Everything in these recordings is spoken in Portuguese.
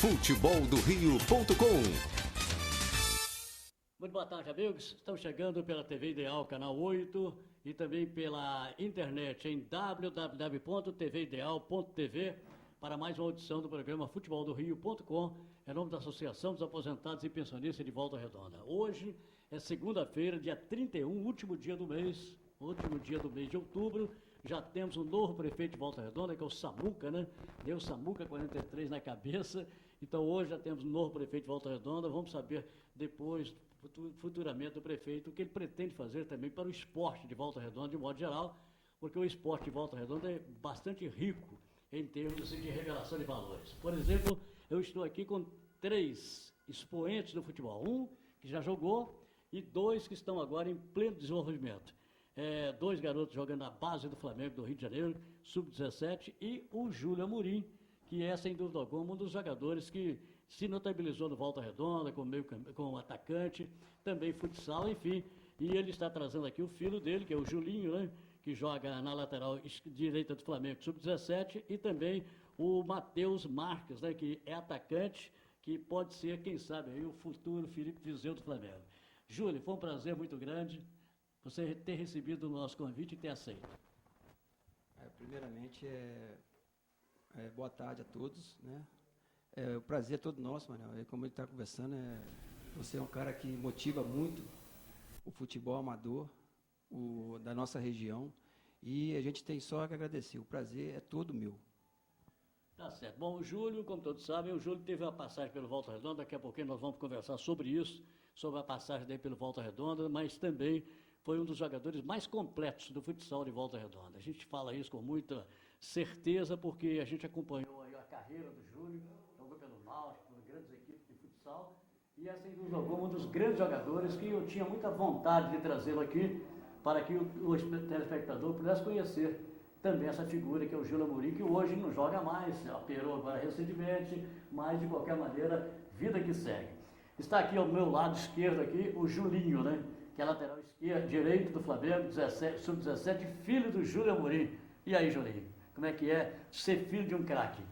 futeboldorio.com. Muito boa tarde, amigos. Estamos chegando pela TV Ideal, canal 8, e também pela internet em www.tvideal.tv para mais uma audição do programa futeboldorio.com, em nome da Associação dos Aposentados e Pensionistas de Volta Redonda. Hoje é segunda-feira, dia 31, último dia do mês de outubro. Já temos um novo prefeito de Volta Redonda, que é o Samuca, né? Deu Samuca 43 na cabeça. Então hoje já temos um novo prefeito de Volta Redonda. Vamos saber depois, futuramente, do prefeito, o que ele pretende fazer também para o esporte de Volta Redonda, de modo geral, porque o esporte de Volta Redonda é bastante rico em termos de revelação de valores. Por exemplo, eu estou aqui com 3 expoentes do futebol. Um que já jogou e 2 que estão agora em pleno desenvolvimento. 2 garotos jogando na base do Flamengo do Rio de Janeiro, sub-17, e o Júlio Amorim, que é, sem dúvida alguma, um dos jogadores que se notabilizou no Volta Redonda, como atacante, também futsal, enfim. E ele está trazendo aqui o filho dele, que é o Julinho, né, que joga na lateral direita do Flamengo, sub-17, e também o Matheus Marques, né, que é atacante, que pode ser, quem sabe, aí, o futuro Felipe Viseu do Flamengo. Júlio, foi um prazer muito grande você ter recebido o nosso convite e ter aceito. Primeiramente, boa tarde a todos, né? O prazer é todo nosso, Manuel. Como ele está conversando, você é um cara que motiva muito o futebol amador da nossa região, e a gente tem só que agradecer. O prazer é todo meu. Tá certo. Bom, o Júlio, como todos sabem, o Júlio teve uma passagem pelo Volta Redonda. Daqui a pouquinho nós vamos conversar sobre isso, sobre a passagem dele pelo Volta Redonda, mas também foi um dos jogadores mais completos do futsal de Volta Redonda. A gente fala isso com muita certeza, porque a gente acompanhou aí a carreira do Júlio, jogou pelo Náutico, por grandes equipes de futsal, e é, sem dúvida alguma, um dos grandes jogadores que eu tinha muita vontade de trazê-lo aqui, para que o telespectador pudesse conhecer também essa figura que é o Júlio Amorim, que hoje não joga mais, operou agora recentemente, mas de qualquer maneira, vida que segue. Está aqui ao meu lado esquerdo aqui o Julinho, né? Que é lateral direito do Flamengo, sub-17, filho do Júlio Amorim. E aí, Julinho, como é que é ser filho de um craque?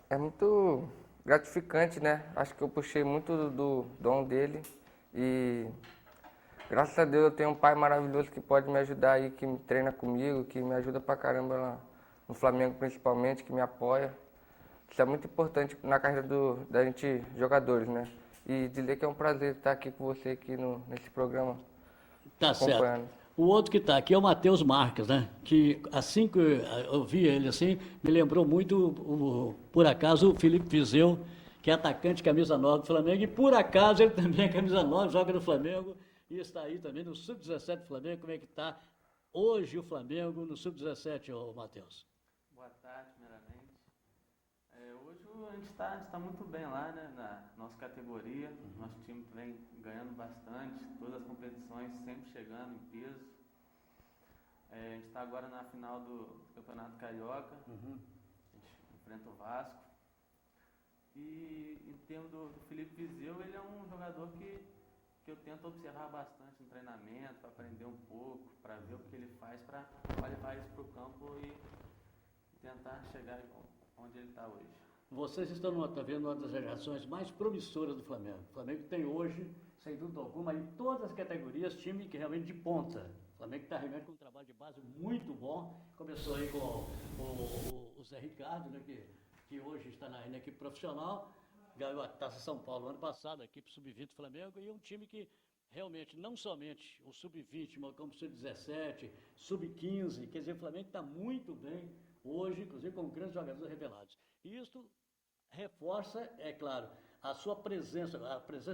É muito gratificante, né? Acho que eu puxei muito do dom dele e graças a Deus eu tenho um pai maravilhoso que pode me ajudar aí, que me treina comigo, que me ajuda pra caramba lá no Flamengo principalmente, que me apoia. Isso é muito importante na carreira da gente jogadores, né? E dizer que é um prazer estar aqui com você aqui nesse programa. Tá certo. O outro que está aqui é o Matheus Marques, né? Que assim que eu vi ele assim, me lembrou muito, por acaso, o Felipe Viseu, que é atacante camisa 9 do Flamengo, e por acaso ele também é camisa 9, joga no Flamengo, e está aí também no sub-17 do Flamengo. Como é que está hoje o Flamengo no sub-17, Matheus? Boa tarde, primeiramente. Hoje a gente está muito bem lá, né, na nossa categoria. Nosso time vem ganhando bastante, todas as competições sempre chegando em peso. A gente está agora na final do Campeonato Carioca. A gente enfrenta o Vasco. E em termos do Felipe Viseu, ele é um jogador que eu tento observar bastante no treinamento, para aprender um pouco, para ver o que ele faz, para levar isso para o campo e tentar chegar onde ele está hoje. Vocês estão vendo uma das gerações mais promissoras do Flamengo. O Flamengo tem hoje, sem dúvida alguma, em todas as categorias, time que realmente de ponta. O Flamengo está realmente com um trabalho de base muito bom. Começou aí com o Zé Ricardo, né, que hoje está na equipe profissional, ganhou a Taça São Paulo ano passado, a equipe sub-20 do Flamengo, e é um time que realmente, não somente o sub-20, mas como sub-17, sub-15, quer dizer, o Flamengo está muito bem hoje, inclusive com grandes jogadores revelados. E isso reforça, é claro, a presença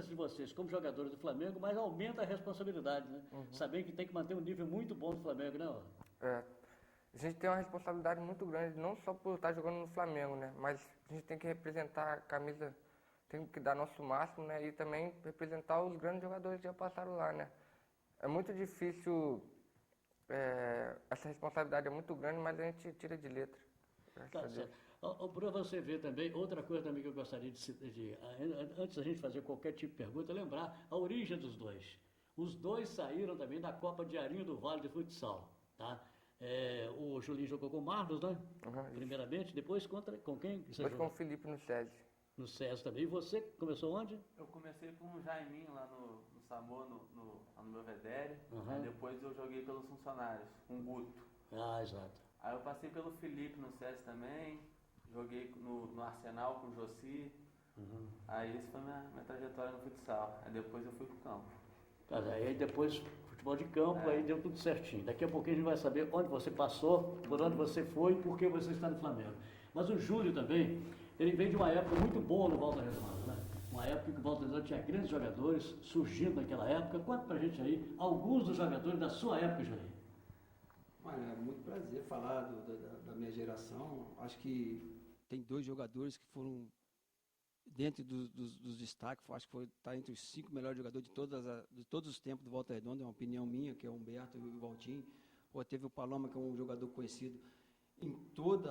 de vocês como jogadores do Flamengo, mas aumenta a responsabilidade, né? Sabendo que tem que manter um nível muito bom do Flamengo, né? A gente tem uma responsabilidade muito grande, não só por estar jogando no Flamengo, né? Mas a gente tem que representar a camisa, tem que dar nosso máximo, né? E também representar os grandes jogadores que já passaram lá, né? É muito difícil, essa responsabilidade é muito grande, mas a gente tira de letra. Tá certo. Para você ver também, outra coisa também que eu gostaria antes da gente fazer qualquer tipo de pergunta, lembrar a origem dos dois. Os dois saíram também da Copa de Arinho do Vale de Futsal, tá? O Julinho jogou com o Marlos, né? Uhum. Primeiramente, depois com quem que você Depois com jogou? o Felipe no SESI. No SESI também. E você começou onde? Eu comecei com o Jaiminho lá no Samor, lá no Belvedere. Uhum. Aí depois eu joguei pelos funcionários, com o Guto. Ah, exato. Aí eu passei pelo Felipe no SESI também. Joguei no Arsenal com o Jossi. Uhum. Aí isso foi minha trajetória no futsal. Aí depois eu fui pro campo. Tá, aí depois, futebol de campo, aí deu tudo certinho. Daqui a pouquinho a gente vai saber onde você passou, por onde você foi e por que você está no Flamengo. Mas o Júlio também, ele vem de uma época muito boa no Volta Redonda, né? Uma época que o Volta Redonda tinha grandes jogadores surgindo naquela época. Conta pra gente aí alguns dos jogadores da sua época, Júlio. Olha, é muito prazer falar da minha geração. Acho que tem 2 jogadores que foram dentro dos destaques, acho que está entre os 5 melhores jogadores de todos os tempos do Volta Redonda, é uma opinião minha, que é o Humberto e o Valtinho. Teve o Paloma, que é um jogador conhecido em todo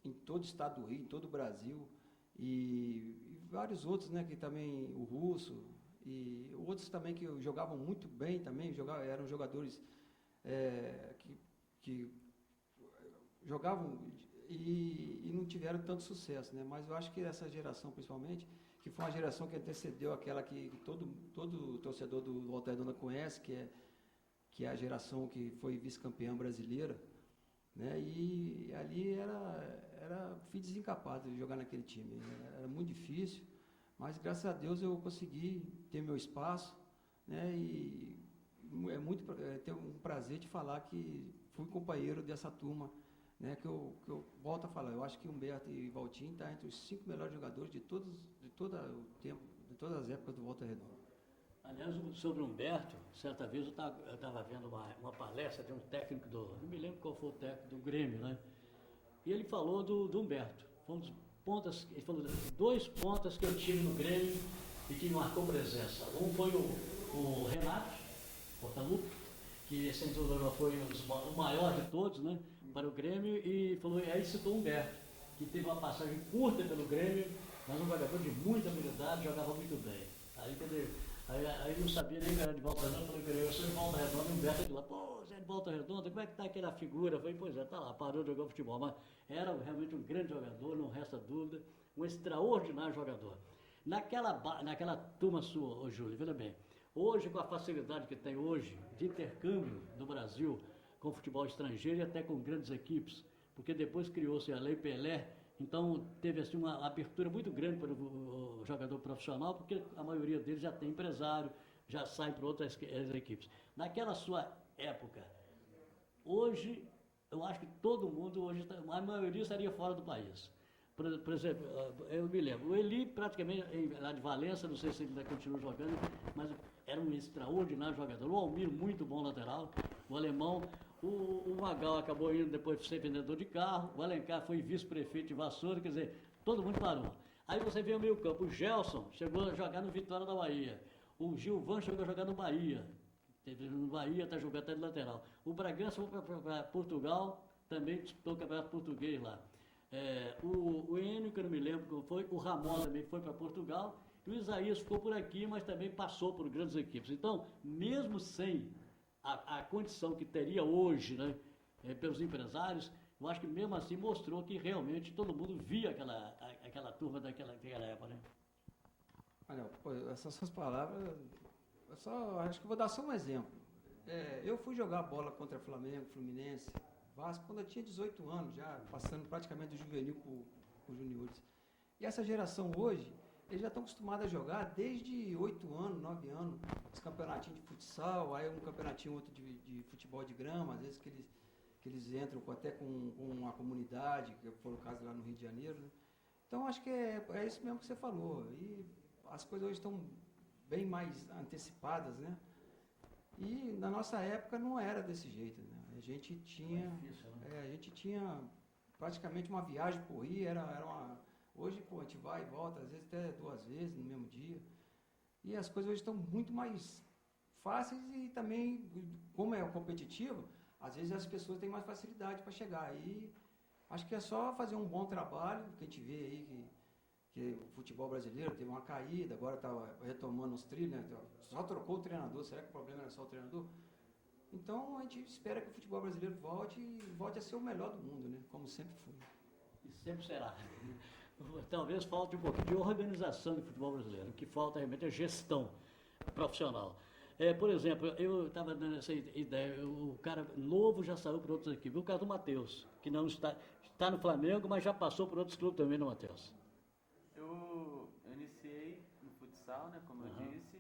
o estado do Rio, em todo o Brasil, e vários outros, né, que também, o Russo, e outros também que jogavam muito bem também, eram jogadores que jogavam e não tiveram tanto sucesso, né? Mas eu acho que essa geração, principalmente, que foi uma geração que antecedeu aquela que todo torcedor do Volta Redonda conhece, que é a geração que foi vice-campeã brasileira, né? E ali fui desencapado de jogar naquele time. Era muito difícil, mas graças a Deus eu consegui ter meu espaço, né? E tenho um prazer de falar que fui companheiro dessa turma, né, que eu volto a falar. Eu acho que Humberto e Valtinho estão entre os 5 melhores jogadores de todo o tempo, de todas as épocas do Volta Redonda. Aliás, sobre o Humberto, certa vez eu estava vendo uma palestra de um técnico não me lembro qual foi o técnico do Grêmio, né? E ele falou do Humberto. Foi um dos pontas, ele falou 2 pontas que ele tinha no Grêmio e que marcou presença. Um foi o Renato Portaluppi, que sem dúvida foi o maior de todos, né, para o Grêmio, e aí citou o Humberto, que teve uma passagem curta pelo Grêmio, mas um jogador de muita habilidade, jogava muito bem. Aí não sabia nem que era de Volta Redonda, falei que eu sou de Volta Redonda, e o Humberto de lá, pô, você é de Volta Redonda, como é que tá aquela figura? Eu falei, pois é, tá lá, parou de jogar futebol, mas era realmente um grande jogador, não resta dúvida, um extraordinário jogador. Naquela turma sua, ô Júlio, veja bem, hoje, com a facilidade que tem hoje de intercâmbio do Brasil com o futebol estrangeiro e até com grandes equipes, porque depois criou-se a Lei Pelé, então teve assim uma abertura muito grande para o jogador profissional, porque a maioria deles já tem empresário, já sai para outras equipes. Naquela sua época, hoje, eu acho que todo mundo, a maioria estaria fora do país. Por exemplo, eu me lembro, o Eli praticamente lá de Valença, não sei se ele ainda continua jogando, mas era um extraordinário jogador. O Almir, muito bom lateral, o alemão, o Magal acabou indo depois ser vendedor de carro, o Alencar foi vice-prefeito de Vassoura, quer dizer, todo mundo parou. Aí você vê o meio campo, o Gelson chegou a jogar no Vitória da Bahia, o Gilvan chegou a jogar no Bahia, no Bahia está jogando até de lateral. O Bragança foi para Portugal, também disputou o Campeonato Português lá. O Enio, que eu não me lembro como foi, o Ramon também foi para Portugal, e o Isaías ficou por aqui, mas também passou por grandes equipes. Então, mesmo sem a condição que teria hoje, né, pelos empresários, eu acho que mesmo assim mostrou que realmente todo mundo via aquela turma daquela época, né? Olha, essas suas palavras, acho que vou dar só um exemplo. Eu fui jogar bola contra Flamengo, Fluminense, Vasco, quando eu tinha 18 anos, já passando praticamente do juvenil para os juniores. E essa geração hoje, eles já estão acostumados a jogar desde 8 anos, 9 anos, os campeonatinhos de futsal, aí um campeonatinho outro de futebol de grama, às vezes que eles entram até com uma comunidade, que foi o caso lá no Rio de Janeiro, né? Então acho que é isso mesmo que você falou. E as coisas hoje estão bem mais antecipadas, né? E na nossa época não era desse jeito, né? A gente tinha praticamente uma viagem por Rio, hoje, pô, a gente vai e volta, às vezes até 2 vezes no mesmo dia. E as coisas hoje estão muito mais fáceis e também, como é competitivo, às vezes as pessoas têm mais facilidade para chegar. E acho que é só fazer um bom trabalho, que a gente vê aí que o futebol brasileiro teve uma caída, agora está retomando os trilhos, né? Só trocou o treinador, será que o problema era só o treinador? Então a gente espera que o futebol brasileiro volte a ser o melhor do mundo, né? Como sempre foi. E sempre será. Talvez falte um pouquinho de organização do futebol brasileiro. O que falta realmente é gestão profissional. Por exemplo, eu estava dando essa ideia, o cara novo já saiu para outras equipes. O caso do Matheus, que não está no Flamengo, mas já passou por outros clubes também, no Matheus. Eu iniciei no futsal, né, como eu disse,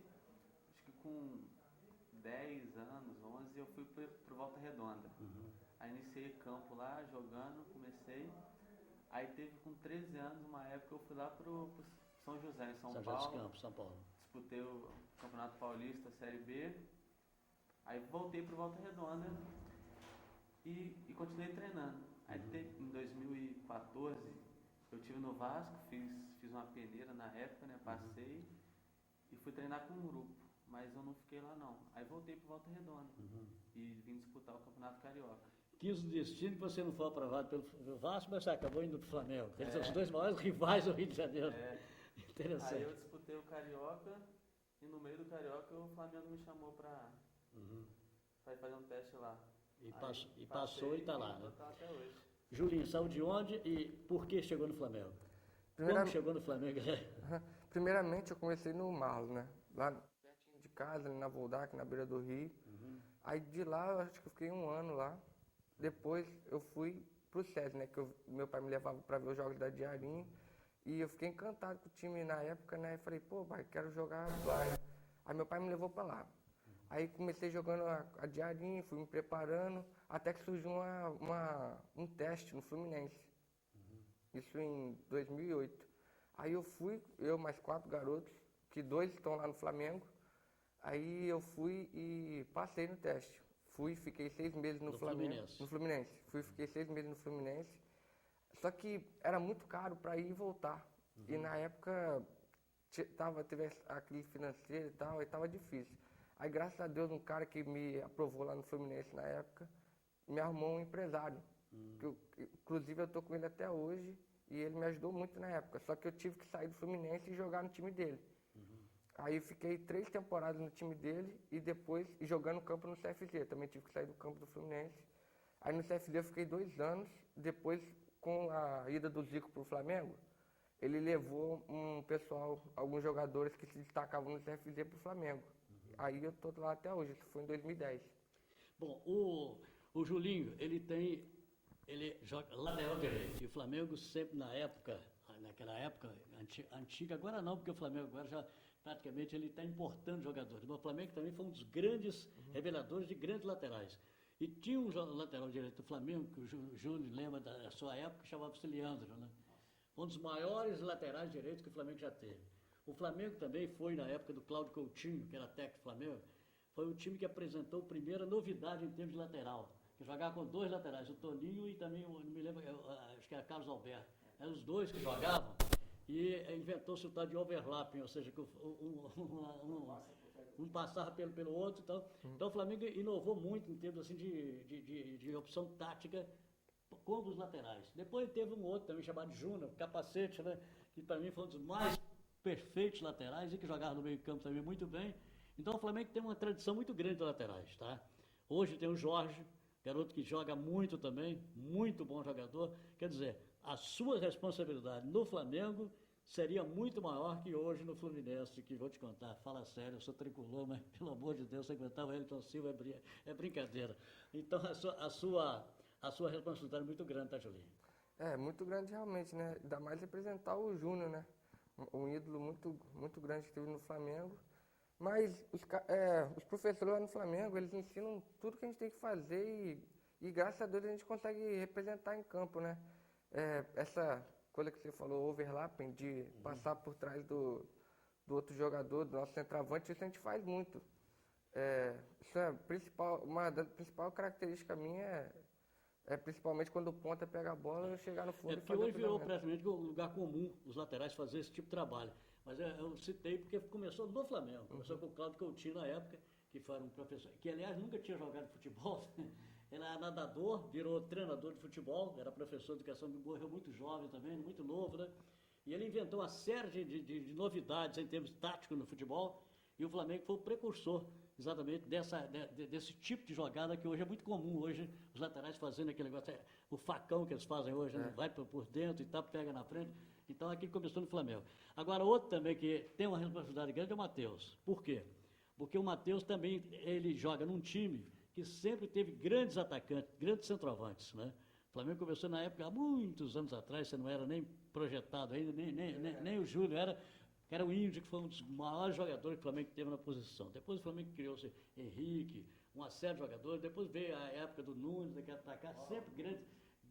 acho que com 10 anos, 11, eu fui pro Volta Redonda. Aí iniciei campo lá, jogando, comecei. Aí teve com 13 anos, uma época eu fui lá pro São José, em São Paulo. José dos Campos, São Paulo. Disputei o Campeonato Paulista, Série B. Aí voltei pro Volta Redonda e continuei treinando. Aí em 2014, eu estive no Vasco, fiz uma peneira na época, né? Passei e fui treinar com um grupo. Mas eu não fiquei lá não. Aí voltei pro Volta Redonda e vim disputar o Campeonato Carioca. Quis o destino que você não foi aprovado pelo Vasco, mas você acabou indo para o Flamengo. Eles são os dois maiores rivais do Rio de Janeiro. Interessante. Aí eu disputei o Carioca e no meio do Carioca o Flamengo me chamou para fazer um teste lá. E passou e está lá, né? Tá até hoje. Julinho, saiu de onde e por que chegou no Flamengo? Como chegou no Flamengo? Primeiramente eu comecei no Marlos, né? Lá pertinho de casa, ali na Voldac, na beira do rio. Aí de lá, eu acho que eu fiquei um ano lá. Depois eu fui pro SESI, né? Que meu pai me levava para ver os jogos da Diarinho. E eu fiquei encantado com o time na época, né? E falei, pô, pai, quero jogar lá. Aí meu pai me levou para lá. Aí comecei jogando a Diarinho, fui me preparando, até que surgiu um teste no Fluminense. Isso em 2008. Aí eu fui, eu mais 4 garotos, que 2 estão lá no Flamengo. Aí eu fui e passei no teste. Fiquei 6 meses no Flamengo. No Fluminense. Fiquei 6 meses no Fluminense. Só que era muito caro para ir e voltar. E na época teve a crise financeira e tal, e estava difícil. Aí, graças a Deus, um cara que me aprovou lá no Fluminense na época, me arrumou um empresário. Inclusive, eu estou com ele até hoje e ele me ajudou muito na época. Só que eu tive que sair do Fluminense e jogar no time dele. Aí eu fiquei 3 temporadas no time dele e depois jogando campo no CFZ. Também tive que sair do campo do Fluminense. Aí no CFZ eu fiquei 2 anos. Depois, com a ida do Zico para o Flamengo, ele levou alguns jogadores que se destacavam no CFZ para o Flamengo. Aí eu estou lá até hoje, isso foi em 2010. Bom, o Julinho, ele joga lateral direito. E o Flamengo sempre naquela época, antiga, agora não, porque o Flamengo agora já praticamente ele está importando jogadores. Mas o Flamengo também foi um dos grandes reveladores de grandes laterais. E tinha um lateral direito do Flamengo, que o Júnior lembra da sua época, que chamava-se Leandro, né? Um dos maiores laterais direitos que o Flamengo já teve. O Flamengo também foi, na época do Cláudio Coutinho, que era técnico do Flamengo, foi o time que apresentou a primeira novidade em termos de lateral, que jogava com 2 laterais, o Toninho e também, não me lembro, acho que era Carlos Alberto. Eram os 2 que jogavam e inventou-se o tal de overlapping, ou seja, que um passava pelo outro. Então o Flamengo inovou muito em termos assim, de opção tática com os laterais. Depois teve um outro também chamado Júnior, Capacete, né, que para mim foi um dos mais perfeitos laterais e que jogava no meio campo também muito bem. Então o Flamengo tem uma tradição muito grande de laterais, tá? Hoje tem o Jorge, garoto que joga muito também, muito bom jogador. Quer dizer, a sua responsabilidade no Flamengo seria muito maior que hoje no Fluminense, que vou te contar, fala sério, eu sou tricolor, mas pelo amor de Deus, você aguentar o Elton Silva é brincadeira. Então a sua responsabilidade é muito grande, tá, Julinho? É, muito grande realmente, né? Ainda mais representar o Júnior, né? Um ídolo muito, muito grande que teve no Flamengo. Mas os professores lá no Flamengo, eles ensinam tudo que a gente tem que fazer e graças a Deus a gente consegue representar em campo, né? Essa coisa que você falou, overlapping, de passar por trás do outro jogador, do nosso centroavante, isso a gente faz muito. Isso é uma das principais características minha principalmente quando o ponta pega a bola e chegar no fundo e porque fazer hoje virou cruzamento. praticamente um lugar comum os laterais fazer esse tipo de trabalho. Mas eu citei porque começou no Flamengo, começou com o Cláudio Coutinho na época, que foi um professor, que aliás nunca tinha jogado futebol, ele era nadador, virou treinador de futebol, era professor de educação, morreu muito jovem também, muito novo, né? E ele inventou uma série de novidades em termos táticos no futebol, E o Flamengo foi o precursor exatamente desse tipo de jogada que hoje é muito comum. Hoje os laterais fazendo aquele negócio, o facão que eles fazem hoje, né? Vai por dentro e tal, pega na frente. Então aquilo começou no Flamengo. Agora outro também que tem uma responsabilidade grande é o Matheus. Por quê? Porque o Matheus também ele joga num time que sempre teve grandes atacantes, grandes centroavantes, né? O Flamengo começou na época, há muitos anos atrás, você não era nem projetado ainda, nem o Júlio era o Índio, que foi um dos maiores jogadores que o Flamengo teve na posição. Depois o Flamengo criou-se Henrique, uma série de jogadores, depois veio a época do Nunes, daquele atacar, sempre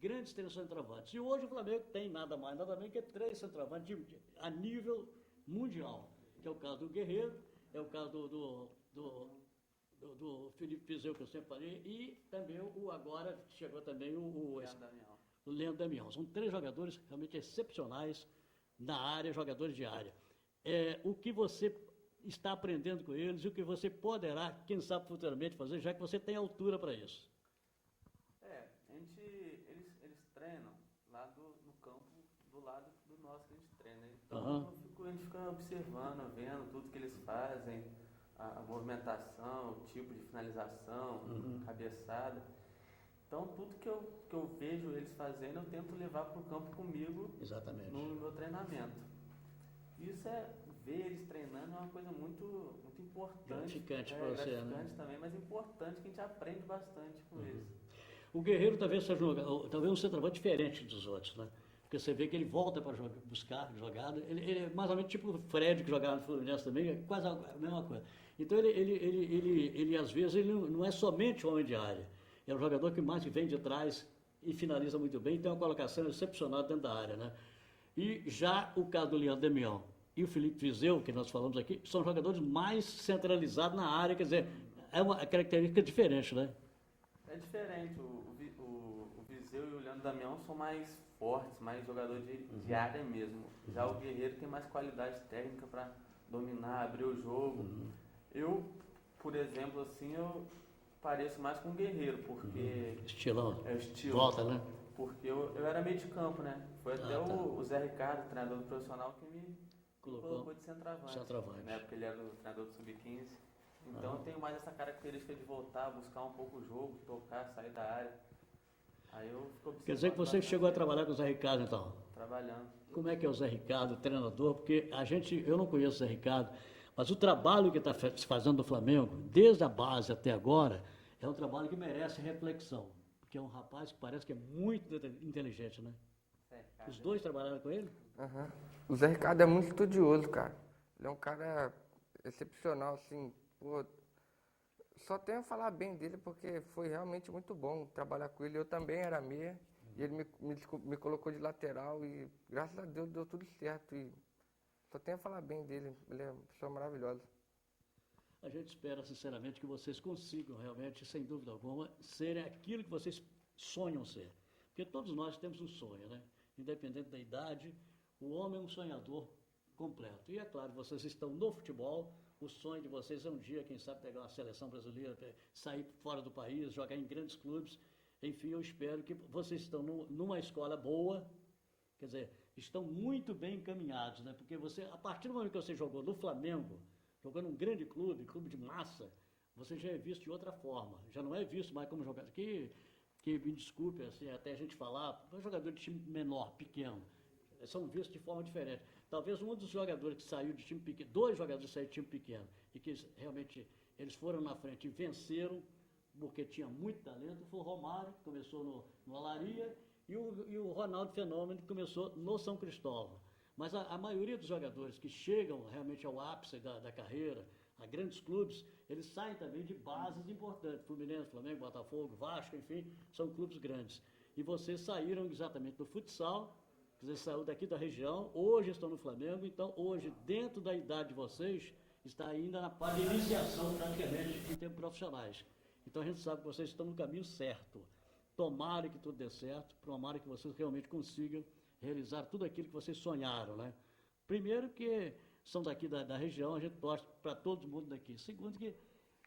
grandes centroavantes. E hoje o Flamengo tem nada mais, nada menos que 3 centroavantes a nível mundial, que é o caso do Guerreiro, é o caso do Felipe Viseu, que eu sempre falei, e também agora chegou também o Leandro Damião. São 3 jogadores realmente excepcionais na área, jogadores de área. O que você está aprendendo com eles e o que você poderá, quem sabe futuramente fazer, já que você tem altura para isso. Eles treinam lá no campo do lado do nosso que a gente treina. Então a gente fica observando, vendo tudo que eles fazem, a movimentação, o tipo de finalização, cabeçada. Então, tudo que eu vejo eles fazendo, eu tento levar para o campo comigo. Exatamente. No meu treinamento. Isso ver eles treinando é uma coisa muito, muito importante. Gratificante para você, gratificante né? também, mas importante, que a gente aprende bastante com eles. O Guerreiro talvez seja um centroavante diferente dos outros, né? Porque você vê que ele volta para buscar jogada. Ele é mais ou menos tipo o Fred, que jogava no Fluminense também, é quase a mesma coisa. Então ele às vezes, ele não é somente um homem de área. É um jogador que mais vem de trás e finaliza muito bem, tem uma colocação excepcional dentro da área, né? E já o caso do Leandro Damião e o Felipe Viseu, que nós falamos aqui, são jogadores mais centralizados na área, quer dizer, é uma característica diferente, né? É diferente. O Viseu e o Leandro Damião são mais fortes, mais jogadores de área mesmo. Já o Guerreiro tem mais qualidade técnica para dominar, abrir o jogo. Eu, por exemplo, assim, eu pareço mais com o Guerreiro, porque... Estilão. É o estilo. Volta, né? Porque eu era meio de campo, né? Foi até o Zé Ricardo, treinador do profissional, que me colocou de centroavante. Na época ele era o treinador do Sub-15. Então eu tenho mais essa característica de voltar, buscar um pouco o jogo, tocar, sair da área. Aí eu fico observando. Quer dizer que você chegou a trabalhar com o Zé Ricardo, então? Trabalhando. Como é que é o Zé Ricardo, treinador? Porque eu não conheço o Zé Ricardo, mas o trabalho que está se fazendo no Flamengo, desde a base até agora, é um trabalho que merece reflexão. Porque é um rapaz que parece que é muito inteligente, né? Os dois trabalharam com ele? O Zé Ricardo é muito estudioso, cara. Ele é um cara excepcional, assim. Pô, só tenho a falar bem dele porque foi realmente muito bom trabalhar com ele. Eu também era meia e ele me colocou de lateral e graças a Deus deu tudo certo. E só tenho a falar bem dele. Ele é uma pessoa maravilhosa. A gente espera, sinceramente, que vocês consigam realmente, sem dúvida alguma, serem aquilo que vocês sonham ser. Porque todos nós temos um sonho, né? Independente da idade, o homem é um sonhador completo. E é claro, vocês estão no futebol, o sonho de vocês é um dia, quem sabe, pegar uma seleção brasileira, sair fora do país, jogar em grandes clubes. Enfim, eu espero que vocês estão numa escola boa, quer dizer, estão muito bem encaminhados, né? Porque a partir do momento que você jogou no Flamengo, jogando num grande clube de massa, você já é visto de outra forma. Já não é visto mais como jogador. Que me desculpe, assim, até a gente falar, jogador de time menor, pequeno, são vistos de forma diferente. Talvez um dos jogadores que saiu de time pequeno, 2 jogadores que saíram de time pequeno, e que realmente eles foram na frente e venceram, porque tinha muito talento, foi o Romário, que começou no Olaria, e o Ronaldo Fenômeno, que começou no São Cristóvão. Mas a maioria dos jogadores que chegam realmente ao ápice da carreira, a grandes clubes, eles saem também de bases importantes. Fluminense, Flamengo, Botafogo, Vasco, enfim, são clubes grandes. E vocês saíram exatamente do futsal, quer dizer, saiu daqui da região, hoje estão no Flamengo, então hoje, dentro da idade de vocês, está ainda na parte de iniciação, praticamente, em termos profissionais. Então a gente sabe que vocês estão no caminho certo. Tomara que tudo dê certo, tomara que vocês realmente consigam realizar tudo aquilo que vocês sonharam, né? Primeiro que são daqui da região, a gente torce para todo mundo daqui. Segundo que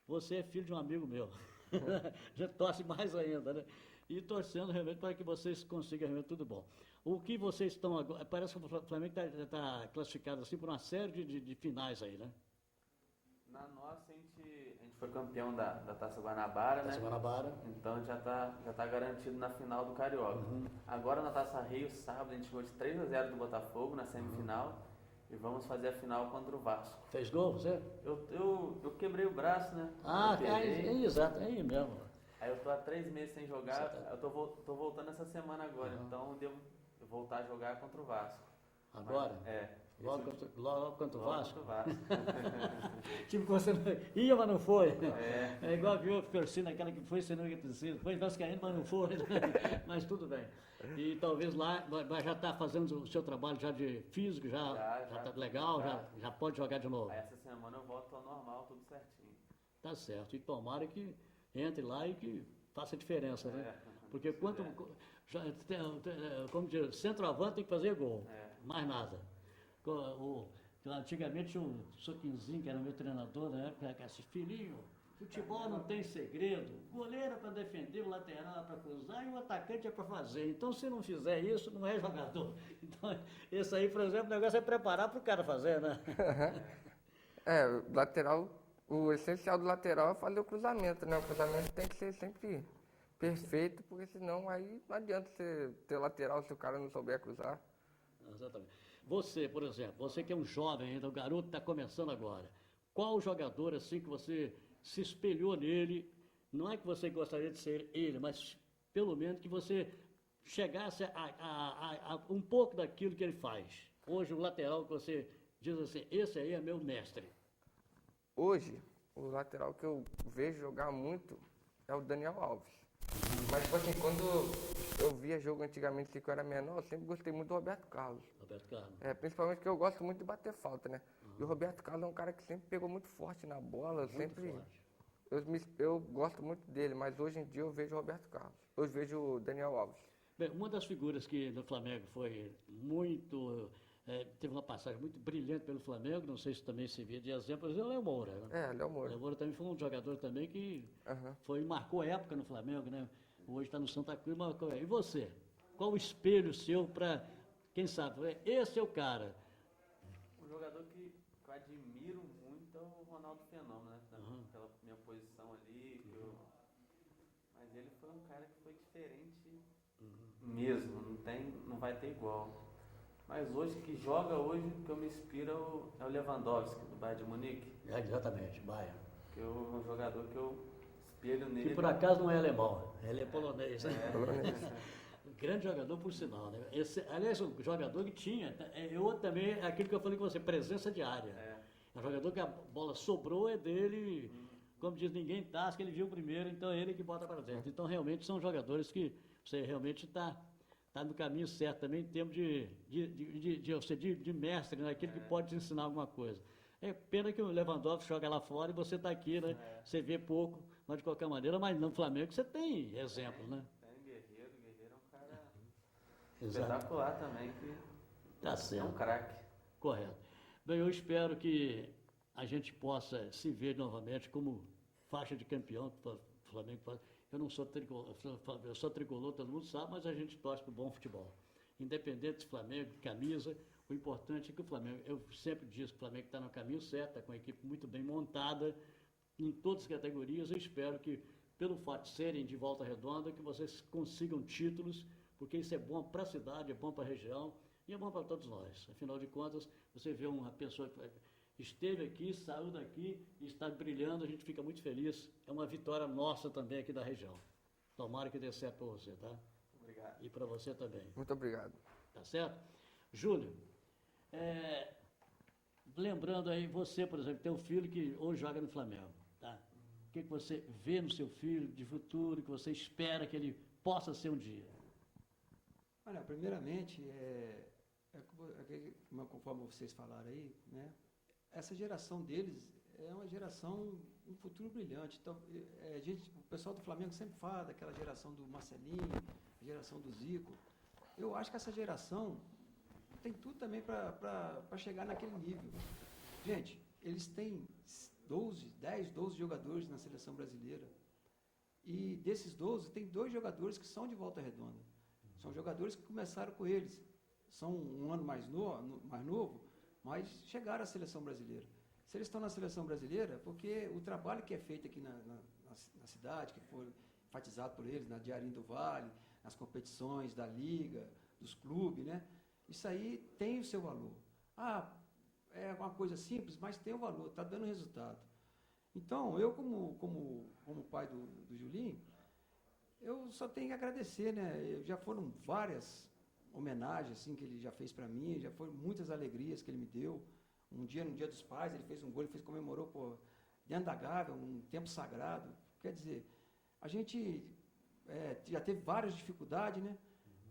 você é filho de um amigo meu. A gente torce mais ainda, né? E torcendo realmente para que vocês consigam realmente tudo bom. O que vocês estão agora, parece que o Flamengo está classificado assim por uma série de finais aí, né? foi campeão da Taça Guanabara, né? Taça Guanabara. Então já tá garantido na final do Carioca. Agora na Taça Rio, sábado, a gente ganhou de 3-0 do Botafogo na semifinal e vamos fazer a final contra o Vasco. Fez gol, você? Eu quebrei o braço, né? Ah, Eu peguei. exato, é aí mesmo. Aí eu tô há 3 meses sem jogar, eu tô voltando essa semana agora, então eu devo voltar a jogar contra o Vasco. Agora? Logo contra o Vasco? Contra o Vasco. Tipo que você ia, mas não foi. É igual que eu torci naquela que foi, você não ia torcer. Foi vascaíno, mas não foi. Mas tudo bem. E talvez lá já está fazendo o seu trabalho já de físico, já está legal, já pode jogar de novo. Aí essa semana eu volto ao normal, tudo certinho. Tá certo. E tomara que entre lá e que faça diferença, né? Porque quanto. Como diz, centroavante tem que fazer gol. Mais nada. Antigamente tinha um Soquinzinho, que era meu treinador na época, que esse filhinho, futebol não tem segredo. O goleiro é para defender, o lateral é para cruzar e o atacante é para fazer. Então, se não fizer isso, não é jogador. Então, esse aí, por exemplo, o negócio é preparar para o cara fazer, né? O essencial do lateral é fazer o cruzamento, né? O cruzamento tem que ser sempre perfeito, porque senão aí não adianta você ter lateral se o cara não souber cruzar. Exatamente. Você, por exemplo, você que é um jovem ainda, um garoto está começando agora, qual jogador assim que você se espelhou nele? Não é que você gostaria de ser ele, mas pelo menos que você chegasse a um pouco daquilo que ele faz. Hoje o lateral que você diz assim, esse aí é meu mestre. Hoje, o lateral que eu vejo jogar muito é o Daniel Alves. Mas, tipo assim, quando eu via jogo antigamente, que eu era menor, eu sempre gostei muito do Roberto Carlos. Roberto Carlos. Principalmente que eu gosto muito de bater falta, né? E o Roberto Carlos é um cara que sempre pegou muito forte na bola, eu gosto muito dele, mas hoje em dia eu vejo o Roberto Carlos. Hoje vejo o Daniel Alves. Bem, uma das figuras que no Flamengo foi muito... teve uma passagem muito brilhante pelo Flamengo, não sei se também se via de exemplo, mas é o Léo Moura. Né? Léo Moura. Léo Moura também foi um jogador também que marcou época no Flamengo, né? Hoje está no Santa Cruz, marcou época. E você? Qual o espelho seu para, quem sabe, esse é o cara? Um jogador que eu admiro muito é o Ronaldo Fenômeno, né? Pela minha posição ali, mas ele foi um cara que foi diferente mesmo, não vai ter igual. Mas hoje, que joga hoje, que eu me inspiro é o Lewandowski, do Bayern de Munique. Exatamente, Bayern. Que é um jogador que eu espelho nele. Que por acaso não é alemão, ele é polonês. Né? Polonês. Grande jogador, por sinal. Né? Aliás, um jogador que tinha, eu também, é aquilo que eu falei com você, presença de área. É um jogador que a bola sobrou, é dele, como diz, ninguém tasca, ele viu primeiro, então é ele que bota para dentro. Então, realmente, são jogadores que você realmente está no caminho certo também, em termos de mestre, né? Aquele que pode te ensinar alguma coisa. É pena que o Lewandowski joga lá fora e você está aqui, né? Você vê pouco, mas de qualquer maneira, mas no Flamengo você tem exemplo, né? Tem Guerreiro é um cara espetacular também, que tá certo. É um craque. Correto. Bem, eu espero que a gente possa se ver novamente como faixa de campeão que o Flamengo faz. Eu não sou tricolor, eu sou tricolor, todo mundo sabe, mas a gente torce para o bom futebol. Independente do Flamengo, camisa, o importante é que o Flamengo, eu sempre disse que o Flamengo está no caminho certo, está com uma equipe muito bem montada, em todas as categorias. Eu espero que, pelo fato de serem de Volta Redonda, que vocês consigam títulos, porque isso é bom para a cidade, é bom para a região e é bom para todos nós. Afinal de contas, você vê uma pessoa que esteve aqui, saiu daqui e está brilhando, a gente fica muito feliz. É uma vitória nossa também aqui da região. Tomara que dê certo para você, tá? Obrigado. E para você também. Muito obrigado. Tá certo? Júlio, lembrando aí, você, por exemplo, tem um filho que hoje joga no Flamengo, tá? O que você vê no seu filho de futuro, que você espera que ele possa ser um dia? Olha, primeiramente, conforme vocês falaram aí, né? Essa geração deles é uma geração, um futuro brilhante. Então, o pessoal do Flamengo sempre fala daquela geração do Marcelinho, geração do Zico. Eu acho que essa geração tem tudo também para chegar naquele nível. Gente, eles têm 10, 12 jogadores na seleção brasileira. E desses 12, tem 2 jogadores que são de Volta Redonda. São jogadores que começaram com eles. São um ano mais novo, mas chegaram à seleção brasileira. Se eles estão na seleção brasileira, porque o trabalho que é feito aqui na cidade, que foi enfatizado por eles, na Diarinho do Vale, nas competições da Liga, dos clubes, né? Isso aí tem o seu valor. É uma coisa simples, mas tem o valor, está dando resultado. Então, eu como pai do Julinho, eu só tenho que agradecer, né? Já foram várias homenagens assim, que ele já fez para mim, já foram muitas alegrias que ele me deu. No dia dos pais, ele fez um gol, comemorou dentro da Gávea, um tempo sagrado. Quer dizer, a gente já teve várias dificuldades, né?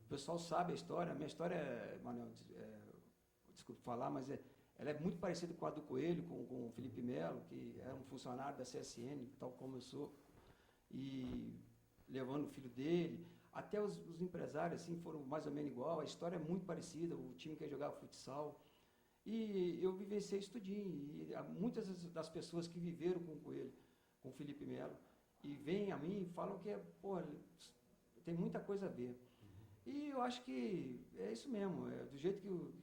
O pessoal sabe a história. A minha história, Manuel, desculpe falar, mas ela é muito parecida com a do Coelho, com o Felipe Melo, que era um funcionário da CSN, tal como eu sou, e levando o filho dele. Até os empresários assim, foram mais ou menos igual, a história é muito parecida, o time que jogava futsal. E eu vivenciei isso tudinho. E muitas das pessoas que viveram com o Coelho, com o Felipe Melo, e vêm a mim e falam que tem muita coisa a ver. E eu acho que é isso mesmo, do jeito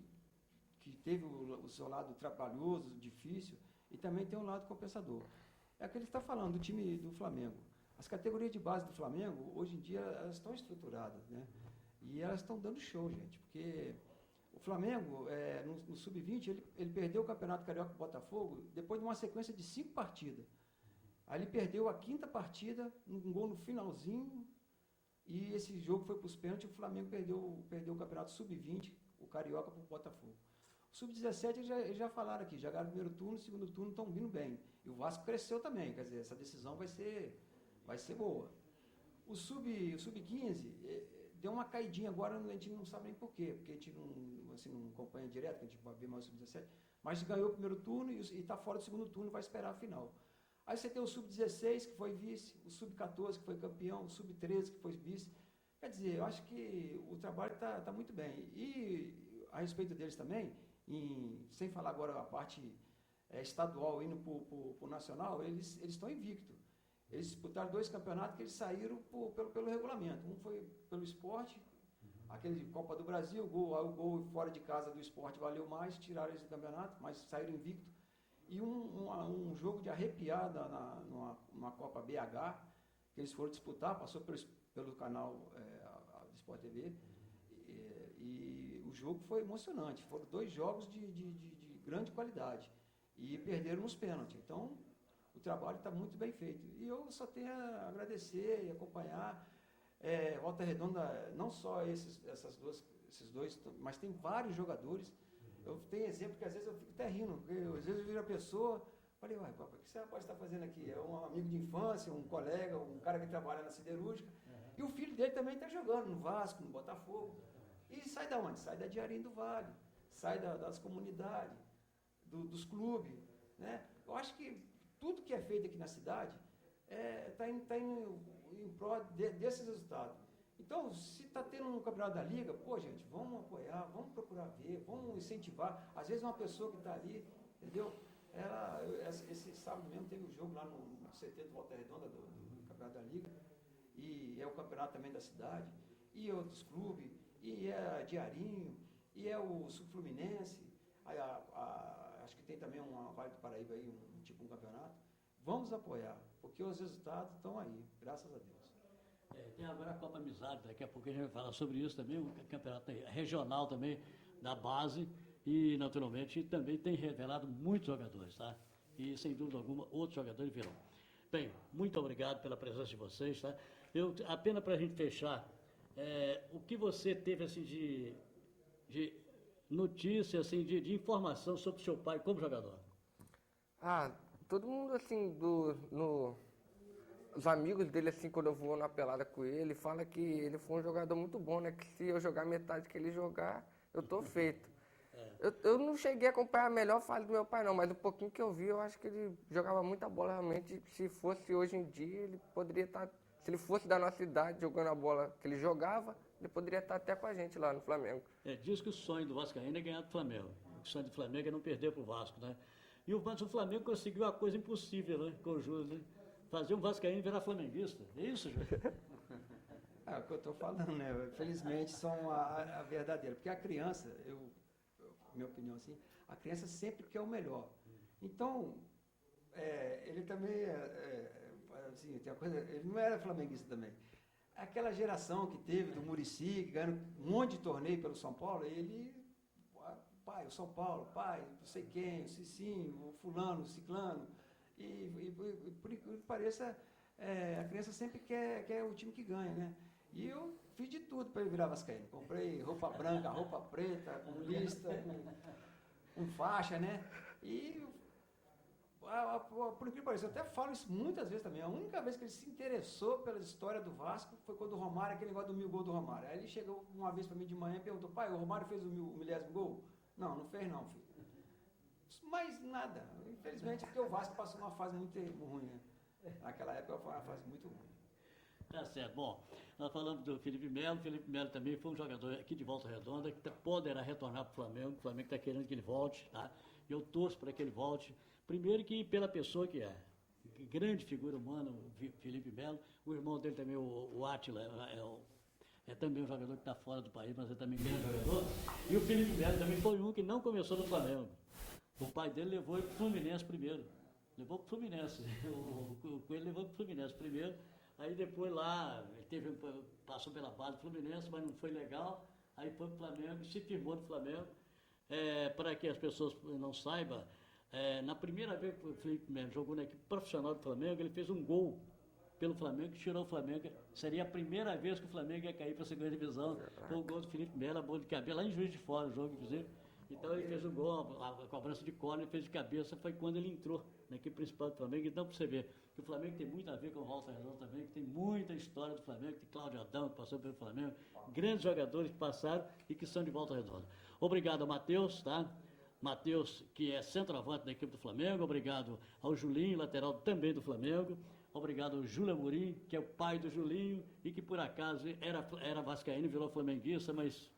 que teve o seu lado trabalhoso, difícil, e também tem um lado compensador. É aquele que está falando do time do Flamengo. As categorias de base do Flamengo, hoje em dia, elas estão estruturadas, né? E elas estão dando show, gente, porque o Flamengo, no Sub-20, ele perdeu o Campeonato Carioca com o Botafogo depois de uma sequência de 5 partidas. Aí ele perdeu a 5ª partida, um gol no finalzinho, e esse jogo foi para os pênaltis, o Flamengo perdeu o Campeonato Sub-20, o Carioca para o Botafogo. O Sub-17, eles já falaram aqui, já ganharam o primeiro turno, o segundo turno estão vindo bem. E o Vasco cresceu também, quer dizer, essa decisão vai ser boa. O Sub-15 deu uma caidinha agora, a gente não sabe nem por quê, porque a gente não acompanha direto, que a gente pode ver mais o Sub-17, mas ganhou o primeiro turno e está fora do segundo turno, vai esperar a final. Aí você tem o Sub-16, que foi vice, o Sub-14, que foi campeão, o Sub-13, que foi vice. Quer dizer, eu acho que o trabalho está muito bem. E a respeito deles também, sem falar agora a parte estadual indo para o nacional, eles estão invictos. Eles disputaram 2 campeonatos que eles saíram pelo regulamento. Um foi pelo esporte, aquele Copa do Brasil, o gol fora de casa do esporte valeu mais, tiraram eles do campeonato, mas saíram invictos. E um jogo de arrepiar numa Copa BH, que eles foram disputar, passou pelo canal do Sport TV, e o jogo foi emocionante. Foram 2 jogos de grande qualidade, e perderam nos pênaltis. Então, o trabalho está muito bem feito. E eu só tenho a agradecer e acompanhar. Volta Redonda, não só esses dois, mas tem vários jogadores. Eu tenho exemplo que às vezes eu fico até rindo, porque às vezes eu viro a pessoa, falei, uai, papai, o que esse rapaz está fazendo aqui? É um amigo de infância, um colega, um cara que trabalha na siderúrgica, e o filho dele também está jogando no Vasco, no Botafogo. E sai da onde? Sai da Diarinho do Vale, sai das comunidades, dos clubes, né? Eu acho que tudo que é feito aqui na cidade está indo em prol desses resultados. Então, se está tendo um campeonato da Liga, gente, vamos apoiar, vamos procurar ver, vamos incentivar. Às vezes uma pessoa que está ali, entendeu? Esse sábado mesmo teve um jogo lá no CT do Volta Redonda, do campeonato da Liga, e é o campeonato também da cidade, e é outros clubes, e é Diarinho, e é o Sul Fluminense, acho que tem também uma Vale do Paraíba aí, um campeonato. Vamos apoiar, porque os resultados estão aí, graças a Deus. Tem agora a Copa Amizade, daqui a pouco a gente vai falar sobre isso também, o campeonato regional também da base, e naturalmente também tem revelado muitos jogadores, tá? E sem dúvida alguma, outros jogadores virão. Bem, muito obrigado pela presença de vocês, tá? Apenas para a gente fechar, o que você teve assim de notícia, assim, de informação sobre o seu pai como jogador? Todo mundo assim, os amigos dele, assim, quando eu vou na pelada com ele, fala que ele foi um jogador muito bom, né? Que se eu jogar metade que ele jogar, eu tô feito. Eu não cheguei a acompanhar a melhor fase do meu pai, não, mas um pouquinho que eu vi, eu acho que ele jogava muita bola realmente. Se fosse hoje em dia, ele poderia estar, se ele fosse da nossa idade, jogando a bola que ele jogava, ele poderia estar até com a gente lá no Flamengo. Diz que o sonho do Vascaíno é ganhar do Flamengo. O sonho do Flamengo é não perder pro Vasco, né? Mas o Flamengo conseguiu a coisa impossível, né? Com o Júlio, né? Fazer um vascaíno virar flamenguista. É isso, Júlio? É o que eu estou falando, né? Felizmente são a verdadeira. Porque a criança, minha opinião assim, a criança sempre quer o melhor. Então, ele também, assim, tem uma coisa, ele não era flamenguista também. Aquela geração que teve do Muricy, que ganhou um monte de torneio pelo São Paulo, ele, pai, o São Paulo, pai, não sei quem, o Cicinho, o fulano, o ciclano, e por incrível que pareça, a criança sempre quer o time que ganha, né? E eu fiz de tudo para ele virar vascaíno. Comprei roupa branca, roupa preta, com lista, com faixa, né? E, por incrível que pareça, eu até falo isso muitas vezes também. A única vez que ele se interessou pela história do Vasco foi quando o Romário, aquele negócio do 1000 gol do Romário. Aí ele chegou uma vez para mim de manhã e perguntou: pai, o Romário fez o 1000º gol? Não fez não, filho. Mas nada. Infelizmente, porque o Vasco passou uma fase muito ruim, né? Naquela época foi uma fase muito ruim. Tá certo. Bom, nós falamos do Felipe Melo. O Felipe Melo também foi um jogador aqui de Volta Redonda que poderá retornar para o Flamengo. O Flamengo está querendo que ele volte, tá? Eu torço para que ele volte. Primeiro que pela pessoa que é. Que grande figura humana, o Felipe Melo. O irmão dele também, o Átila, é também um jogador que está fora do país, mas é também um grande jogador. E o Felipe Melo também foi um que não começou no Flamengo. O pai dele levou ele para o Fluminense primeiro. Levou para o Fluminense. O Coelho levou para o Fluminense primeiro. Aí depois lá, ele passou pela base do Fluminense, mas não foi legal. Aí foi para o Flamengo, se firmou no Flamengo. Para que as pessoas não saibam, na primeira vez que o Felipe Melo jogou na equipe profissional do Flamengo, ele fez um gol pelo Flamengo, que tirou o Flamengo. Seria a primeira vez que o Flamengo ia cair para a segunda divisão. Foi o gol do Felipe Melo, a bola de cabeça, lá em Juiz de Fora, o jogo, inclusive. Então ele fez um gol, a cobrança de córner, ele fez de cabeça, foi quando ele entrou na equipe principal do Flamengo. Então, para você ver que o Flamengo tem muito a ver com o Volta Redonda também, que tem muita história do Flamengo, tem Cláudio Adão, que passou pelo Flamengo, grandes jogadores que passaram e que são de Volta Redonda. Obrigado ao Matheus, tá? Matheus, que é centroavante da equipe do Flamengo. Obrigado ao Julinho, lateral também do Flamengo. Obrigado ao Júlio Amorim, que é o pai do Julinho e que por acaso era vascaíno e virou flamenguista, mas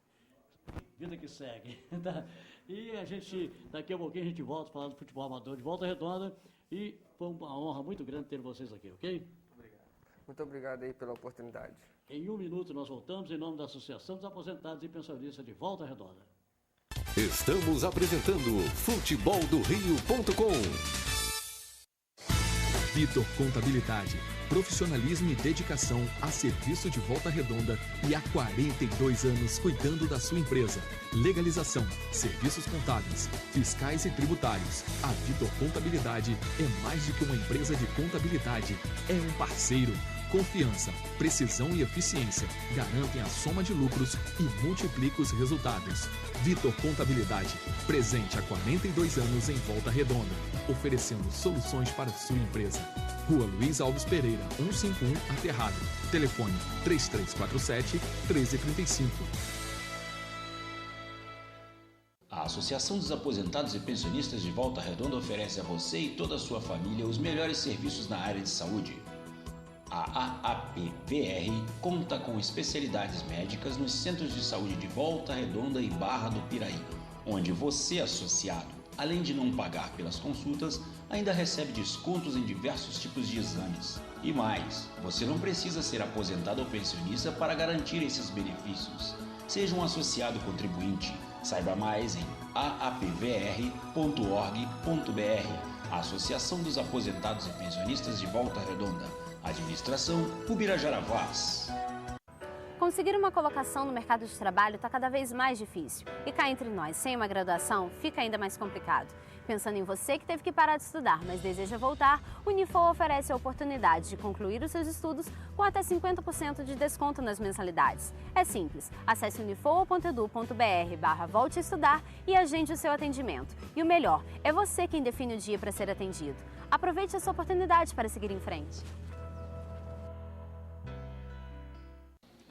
vida que segue. Tá? E a gente, daqui a pouquinho a gente volta a falar do futebol amador de Volta Redonda e foi uma honra muito grande ter vocês aqui, ok? Obrigado. Muito obrigado aí pela oportunidade. Em 1 minuto nós voltamos em nome da Associação dos Aposentados e Pensionistas de Volta Redonda. Estamos apresentando futeboldorio.com. Vitor Contabilidade, profissionalismo e dedicação a serviço de Volta Redonda e há 42 anos cuidando da sua empresa. Legalização, serviços contábeis, fiscais e tributários. A Vitor Contabilidade é mais do que uma empresa de contabilidade, é um parceiro. Confiança, precisão e eficiência garantem a soma de lucros e multiplicam os resultados. Vitor Contabilidade, presente há 42 anos em Volta Redonda, oferecendo soluções para a sua empresa. Rua Luiz Alves Pereira, 151, Aterrado. Telefone 3347-1335. A Associação dos Aposentados e Pensionistas de Volta Redonda oferece a você e toda a sua família os melhores serviços na área de saúde. A AAPVR conta com especialidades médicas nos centros de saúde de Volta Redonda e Barra do Piraí, onde você, associado, além de não pagar pelas consultas, ainda recebe descontos em diversos tipos de exames. E mais, você não precisa ser aposentado ou pensionista para garantir esses benefícios. Seja um associado contribuinte. Saiba mais em aapvr.org.br. A Associação dos Aposentados e Pensionistas de Volta Redonda. Administração Ubirajara Vaz. Conseguir uma colocação no mercado de trabalho está cada vez mais difícil. E cá entre nós, sem uma graduação, fica ainda mais complicado. Pensando em você que teve que parar de estudar, mas deseja voltar, o Unifor oferece a oportunidade de concluir os seus estudos com até 50% de desconto nas mensalidades. É simples, acesse unifor.edu.br/volte a estudar e agende o seu atendimento. E o melhor, é você quem define o dia para ser atendido. Aproveite essa oportunidade para seguir em frente.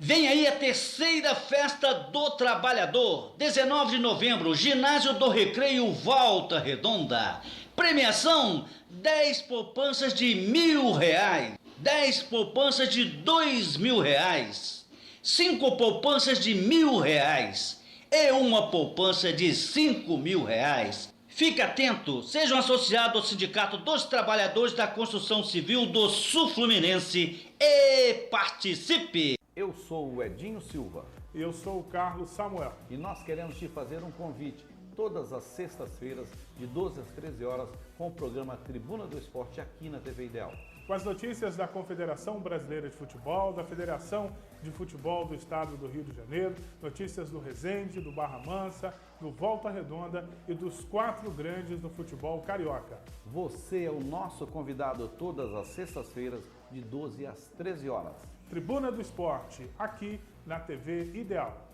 Vem aí a terceira festa do trabalhador, 19 de novembro, ginásio do Recreio Volta Redonda. Premiação, 10 poupanças de R$1.000, 10 poupanças de R$2.000, 5 poupanças de R$1.000 e uma poupança de R$5.000. Fique atento, seja um associado ao Sindicato dos Trabalhadores da Construção Civil do Sul Fluminense e participe! Eu sou o Edinho Silva. E eu sou o Carlos Samuel. E nós queremos te fazer um convite todas as sextas-feiras, de 12 às 13 horas, com o programa Tribuna do Esporte aqui na TV Ideal. Com as notícias da Confederação Brasileira de Futebol, da Federação de Futebol do Estado do Rio de Janeiro, notícias do Resende, do Barra Mansa, do Volta Redonda e dos 4 grandes do futebol carioca. Você é o nosso convidado todas as sextas-feiras, de 12 às 13 horas. Tribuna do Esporte, aqui na TV Ideal.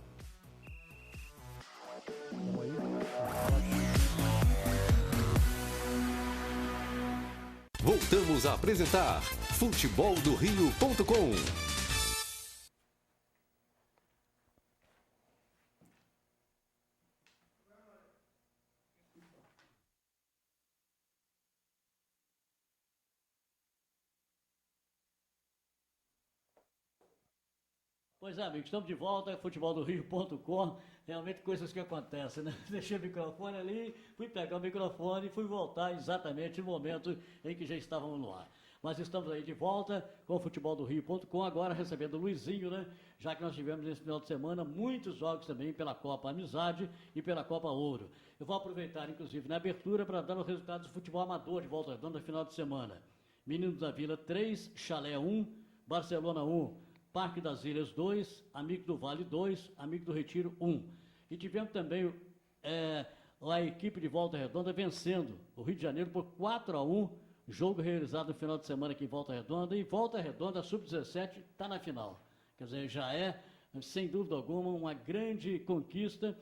Voltamos a apresentar futeboldorio.com. Pois é, amigos, estamos de volta, futeboldorio.com, realmente coisas que acontecem, né? Deixei o microfone ali, fui pegar o microfone e fui voltar exatamente no momento em que já estávamos no ar. Mas estamos aí de volta com o futeboldorio.com, agora recebendo o Luizinho, né? Já que nós tivemos nesse final de semana muitos jogos também pela Copa Amizade e pela Copa Ouro. Eu vou aproveitar, inclusive, na abertura para dar os resultados do futebol amador de Volta Redonda no final de semana. Meninos da Vila 3, Chalé 1, Barcelona 1, Parque das Ilhas 2, Amigo do Vale 2, Amigo do Retiro 1. E tivemos também a equipe de Volta Redonda vencendo o Rio de Janeiro por 4-1, jogo realizado no final de semana aqui em Volta Redonda, e Volta Redonda Sub-17 está na final. Quer dizer, já é, sem dúvida alguma, uma grande conquista.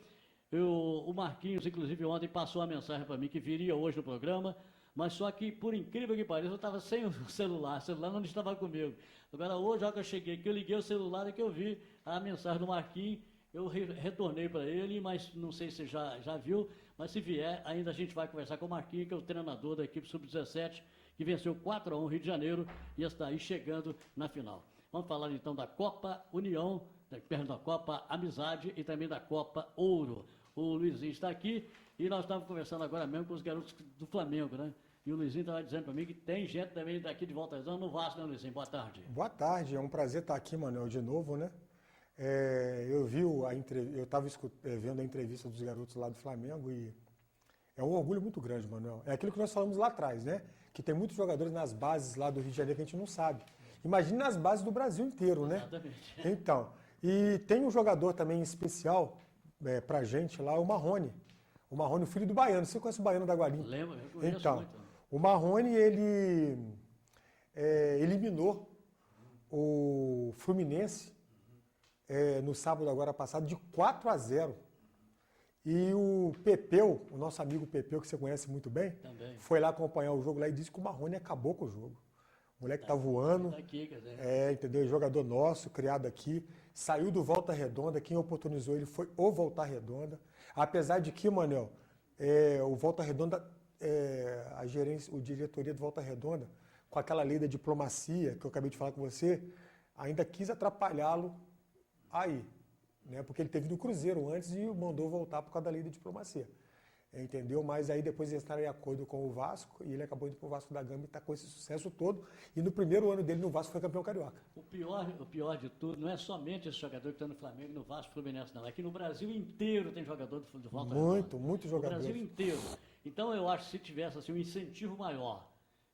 O Marquinhos, inclusive, ontem passou a mensagem para mim que viria hoje no programa, mas só que, por incrível que pareça, eu estava sem o celular não estava comigo. Agora, hoje, já que eu cheguei aqui, eu liguei o celular e que eu vi a mensagem do Marquinhos, eu retornei para ele, mas não sei se já viu, mas se vier, ainda a gente vai conversar com o Marquinhos, que é o treinador da equipe Sub-17, que venceu 4-1 Rio de Janeiro e está aí chegando na final. Vamos falar então da Copa União, da Copa Amizade e também da Copa Ouro. O Luizinho está aqui e nós estávamos conversando agora mesmo com os garotos do Flamengo, né? E o Luizinho estava dizendo para mim que tem gente também daqui de Volta Redonda no Vasco, né, Luizinho? Boa tarde. Boa tarde, é um prazer estar aqui, Manuel, de novo, né? Eu estava vendo a entrevista dos garotos lá do Flamengo e é um orgulho muito grande, Manuel. É aquilo que nós falamos lá atrás, né? Que tem muitos jogadores nas bases lá do Rio de Janeiro que a gente não sabe. Imagine nas bases do Brasil inteiro, né? Exatamente. Então, e tem um jogador também especial pra gente lá, o Marrone. O Marrone, o filho do Baiano. Você conhece o Baiano da Guarim? Lembro, eu conheço então, muito. O Marrone, ele eliminou o Fluminense no sábado agora passado de 4-0. E o Pepeu, o nosso amigo Pepeu, que você conhece muito bem, também foi lá acompanhar o jogo lá e disse que o Marrone acabou com o jogo. O moleque tá voando. Tá aqui, quer dizer. Entendeu? Jogador nosso, criado aqui. Saiu do Volta Redonda, quem oportunizou ele foi o Volta Redonda. Apesar de que, Manuel, o Volta Redonda, a diretoria do Volta Redonda, com aquela lei da diplomacia que eu acabei de falar com você, ainda quis atrapalhá-lo aí, né? Porque ele teve no Cruzeiro antes e mandou voltar por causa da lei da diplomacia. Entendeu? Mas aí depois eles entraram em acordo com o Vasco e ele acabou indo para o Vasco da Gama e está com esse sucesso todo. E no primeiro ano dele no Vasco foi campeão carioca. O pior de tudo não é somente esse jogador que está no Flamengo e no Vasco Fluminense, não. É que no Brasil inteiro tem jogador do Volta Redonda. Muito jogador. No Brasil inteiro. Então eu acho que se tivesse assim, um incentivo maior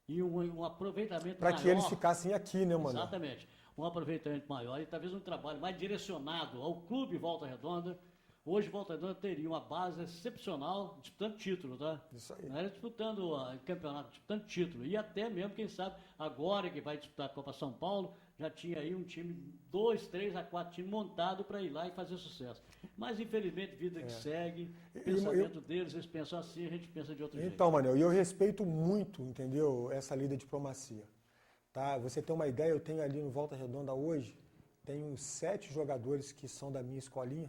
e um aproveitamento maior... Para que eles ficassem aqui, né, mano? Exatamente. Um aproveitamento maior e talvez um trabalho mais direcionado ao clube Volta Redonda. Hoje, Volta Redonda teria uma base excepcional disputando título, tá? Isso aí. Não era disputando o campeonato, disputando título. E até mesmo, quem sabe, agora que vai disputar a Copa São Paulo, já tinha aí um time, 2, 3 a 4 times montado para ir lá e fazer sucesso. Mas, infelizmente, vida que segue, pensamento deles, eles pensam assim, a gente pensa de outro jeito. Então, Manuel, eu respeito muito, entendeu, essa lei da diplomacia. Tá? Você tem uma ideia, eu tenho ali no Volta Redonda hoje, tenho 7 jogadores que são da minha escolinha,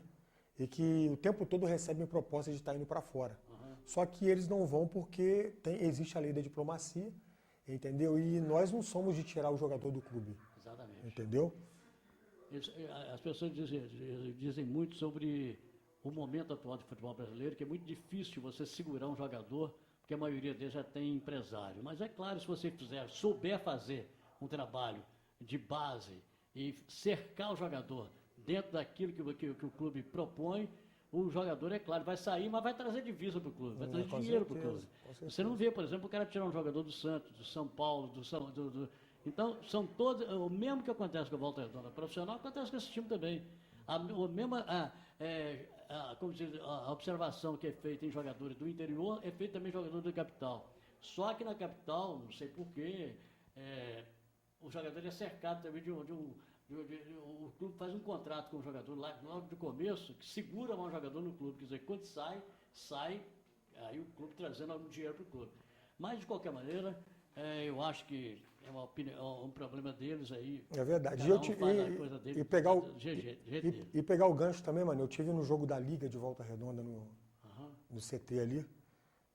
e que o tempo todo recebem propostas de estar indo para fora. Uhum. Só que eles não vão porque existe a lei da diplomacia, entendeu? E nós não somos de tirar o jogador do clube. Exatamente. Entendeu? As pessoas dizem muito sobre o momento atual do futebol brasileiro, que é muito difícil você segurar um jogador, porque a maioria deles já tem empresário. Mas é claro, se você souber fazer um trabalho de base e cercar o jogador dentro daquilo que o clube propõe, o jogador, é claro, vai sair, mas vai trazer divisa para o clube, vai trazer dinheiro para o clube. Você não vê, por exemplo, o cara tirar um jogador do Santos, do São Paulo, então, são todos, o mesmo que acontece com a Volta Redonda profissional, acontece com esse time também. Como diz, a observação que é feita em jogadores do interior é feita também em jogadores da capital. Só que na capital, não sei porquê, o jogador é cercado também o clube faz um contrato com o jogador logo do começo, que segura mais o jogador no clube. Quer dizer, quando sai, aí o clube trazendo algum dinheiro para o clube. Mas, de qualquer maneira, eu acho que é um problema deles aí. É verdade. E pegar o gancho também, mano. Eu tive no jogo da Liga de Volta Redonda, no CT ali.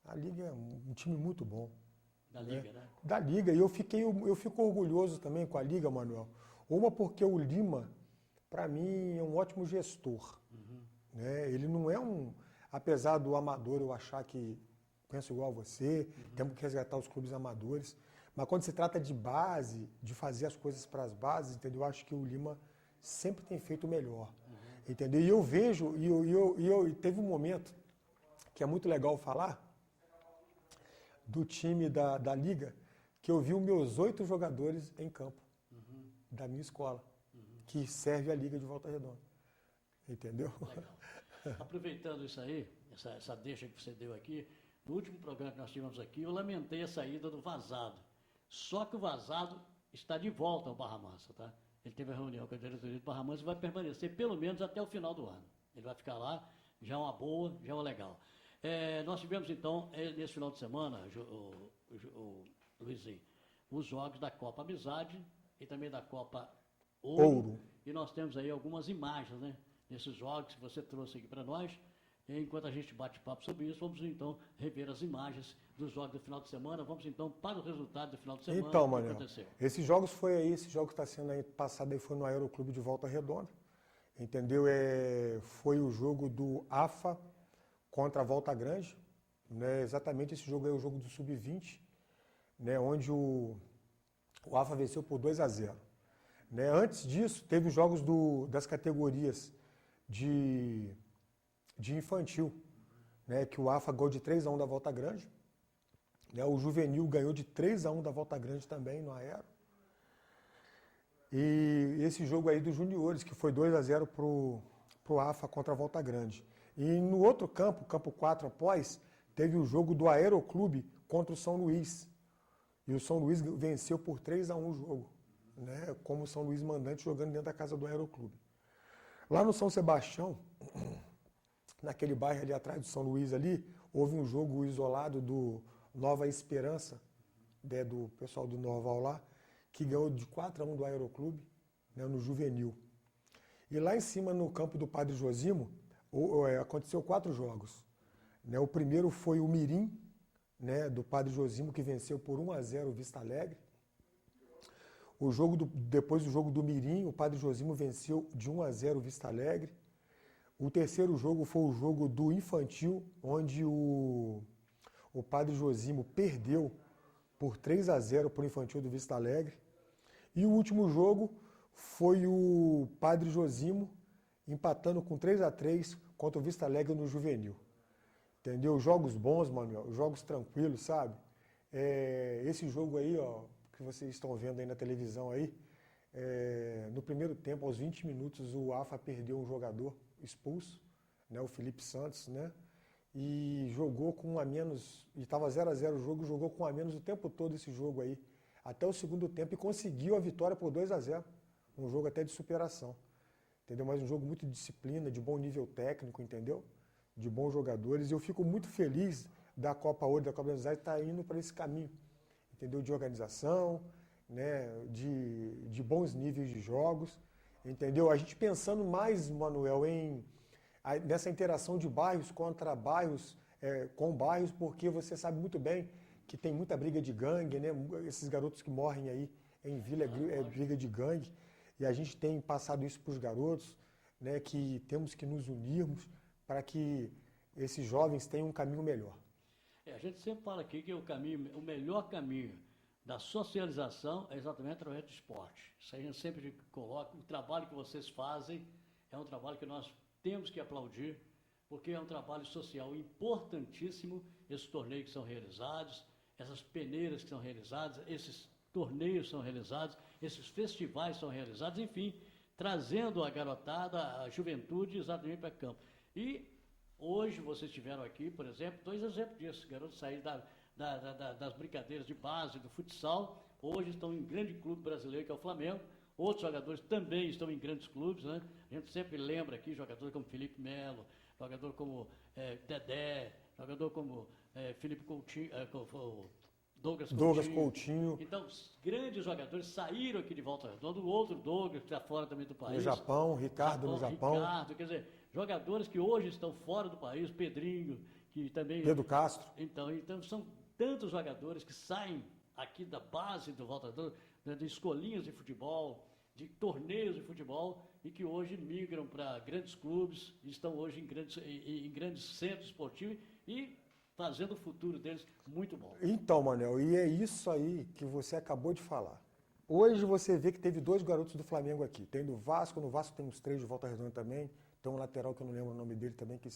A Liga é um time muito bom. Da Liga, né? Da Liga. E eu fico orgulhoso também com a Liga, Manuel. Uma porque o Lima, para mim, é um ótimo gestor. Né? Ele não é apesar do amador eu achar que penso igual a você, temos que resgatar os clubes amadores, mas quando se trata de base, de fazer as coisas para as bases, entendeu? Eu acho que o Lima sempre tem feito o melhor. Entendeu? E eu vejo, e teve um momento que é muito legal falar, do time da Liga, que eu vi os meus 8 jogadores em campo, da minha escola, que serve a Liga de Volta Redonda. Entendeu? Aproveitando isso aí, essa deixa que você deu aqui, no último programa que nós tivemos aqui, eu lamentei a saída do Vazado. Só que o Vazado está de volta ao Barra Mansa, tá? Ele teve a reunião com a diretoria do Barra Mansa e vai permanecer pelo menos até o final do ano. Ele vai ficar lá, já é uma boa, já é uma legal. Nós tivemos, então, nesse final de semana, Luizinho, os jogos da Copa Amizade e também da Copa Ouro. E nós temos aí algumas imagens, né? Nesses jogos que você trouxe aqui para nós. E enquanto a gente bate papo sobre isso, vamos então rever as imagens dos jogos do final de semana. Vamos então para o resultado do final de semana. Então, Manuel, esse jogo que está sendo aí passado aí foi no Aeroclube de Volta Redonda. Entendeu? Foi o jogo do AFA contra a Volta Grande. Né? Exatamente esse jogo aí é o jogo do Sub-20, né? Onde o AFA venceu por 2-0. Né? Antes disso, teve os jogos das categorias de infantil, né? Que o AFA ganhou de 3-1 da Volta Grande. Né? O Juvenil ganhou de 3-1 da Volta Grande também no Aero. E esse jogo aí dos juniores, que foi 2-0 pro AFA contra a Volta Grande. E no outro campo, campo 4 após, teve o jogo do Aeroclube contra o São Luís. E o São Luís venceu por 3-1 o jogo, né? Como o São Luís mandante jogando dentro da casa do Aeroclube. Lá no São Sebastião, naquele bairro ali atrás do São Luís ali, houve um jogo isolado do Nova Esperança, né, do pessoal do Norval lá, que ganhou de 4-1 do Aeroclube, né, no Juvenil. E lá em cima, no campo do Padre Josimo, aconteceu 4 jogos. Né, o primeiro foi o Mirim, né, do Padre Josimo, que venceu por 1-0 o Vista Alegre. Depois do jogo do Mirim, o Padre Josimo venceu de 1-0 o Vista Alegre. O terceiro jogo foi o jogo do Infantil, onde o Padre Josimo perdeu por 3-0 para o Infantil do Vista Alegre. E o último jogo foi o Padre Josimo empatando com 3-3 contra o Vista Alegre no Juvenil. Entendeu? Jogos bons, Manuel, jogos tranquilos, sabe? Esse jogo aí, ó, que vocês estão vendo aí na televisão aí, no primeiro tempo, aos 20 minutos, o AFA perdeu um jogador expulso, né, o Felipe Santos, né? E jogou com um a menos, e estava 0-0 o jogo, jogou com um a menos o tempo todo esse jogo aí, até o segundo tempo, e conseguiu a vitória por 2-0. Um jogo até de superação, entendeu? Mas um jogo muito de disciplina, de bom nível técnico, entendeu? De bons jogadores, e eu fico muito feliz da Copa Ouro, da Copa Amizade, estar indo para esse caminho, entendeu? De organização, né? De bons níveis de jogos, entendeu? A gente pensando mais, Manuel, nessa interação de bairros contra bairros, com bairros, porque você sabe muito bem que tem muita briga de gangue, né? Esses garotos que morrem aí em vila é briga de gangue, e a gente tem passado isso para os garotos, né? Que temos que nos unirmos para que esses jovens tenham um caminho melhor. A gente sempre fala aqui que o melhor caminho da socialização é exatamente através do esporte. Isso a gente sempre coloca. O trabalho que vocês fazem é um trabalho que nós temos que aplaudir, porque é um trabalho social importantíssimo, esses torneios que são realizados, essas peneiras que são realizadas, esses torneios são realizados, esses festivais são realizados, enfim, trazendo a garotada, a juventude exatamente para campo. E hoje vocês tiveram aqui, por exemplo, 2 exemplos disso, garotos saíram das brincadeiras de base, do futsal, hoje estão em grande clube brasileiro, que é o Flamengo. Outros jogadores também estão em grandes clubes, né? A gente sempre lembra aqui jogadores como Felipe Melo, jogador como Dedé, jogador como Felipe Coutinho, Douglas Coutinho. Então, os grandes jogadores saíram aqui de Volta Redonda. O outro Douglas, que está fora também do país. No Japão, Ricardo no Japão. Ricardo, quer dizer, jogadores que hoje estão fora do país, Pedrinho, que também... Pedro Castro. Então são tantos jogadores que saem aqui da base do Volta Redonda, de escolinhas de futebol, de torneios de futebol, e que hoje migram para grandes clubes, estão hoje em grandes centros esportivos e fazendo o futuro deles muito bom. Então, Manel, e é isso aí que você acabou de falar. Hoje você vê que teve 2 garotos do Flamengo aqui. Tem do Vasco, no Vasco tem uns 3 de Volta Redonda também. Tem um lateral que eu não lembro o nome dele também, que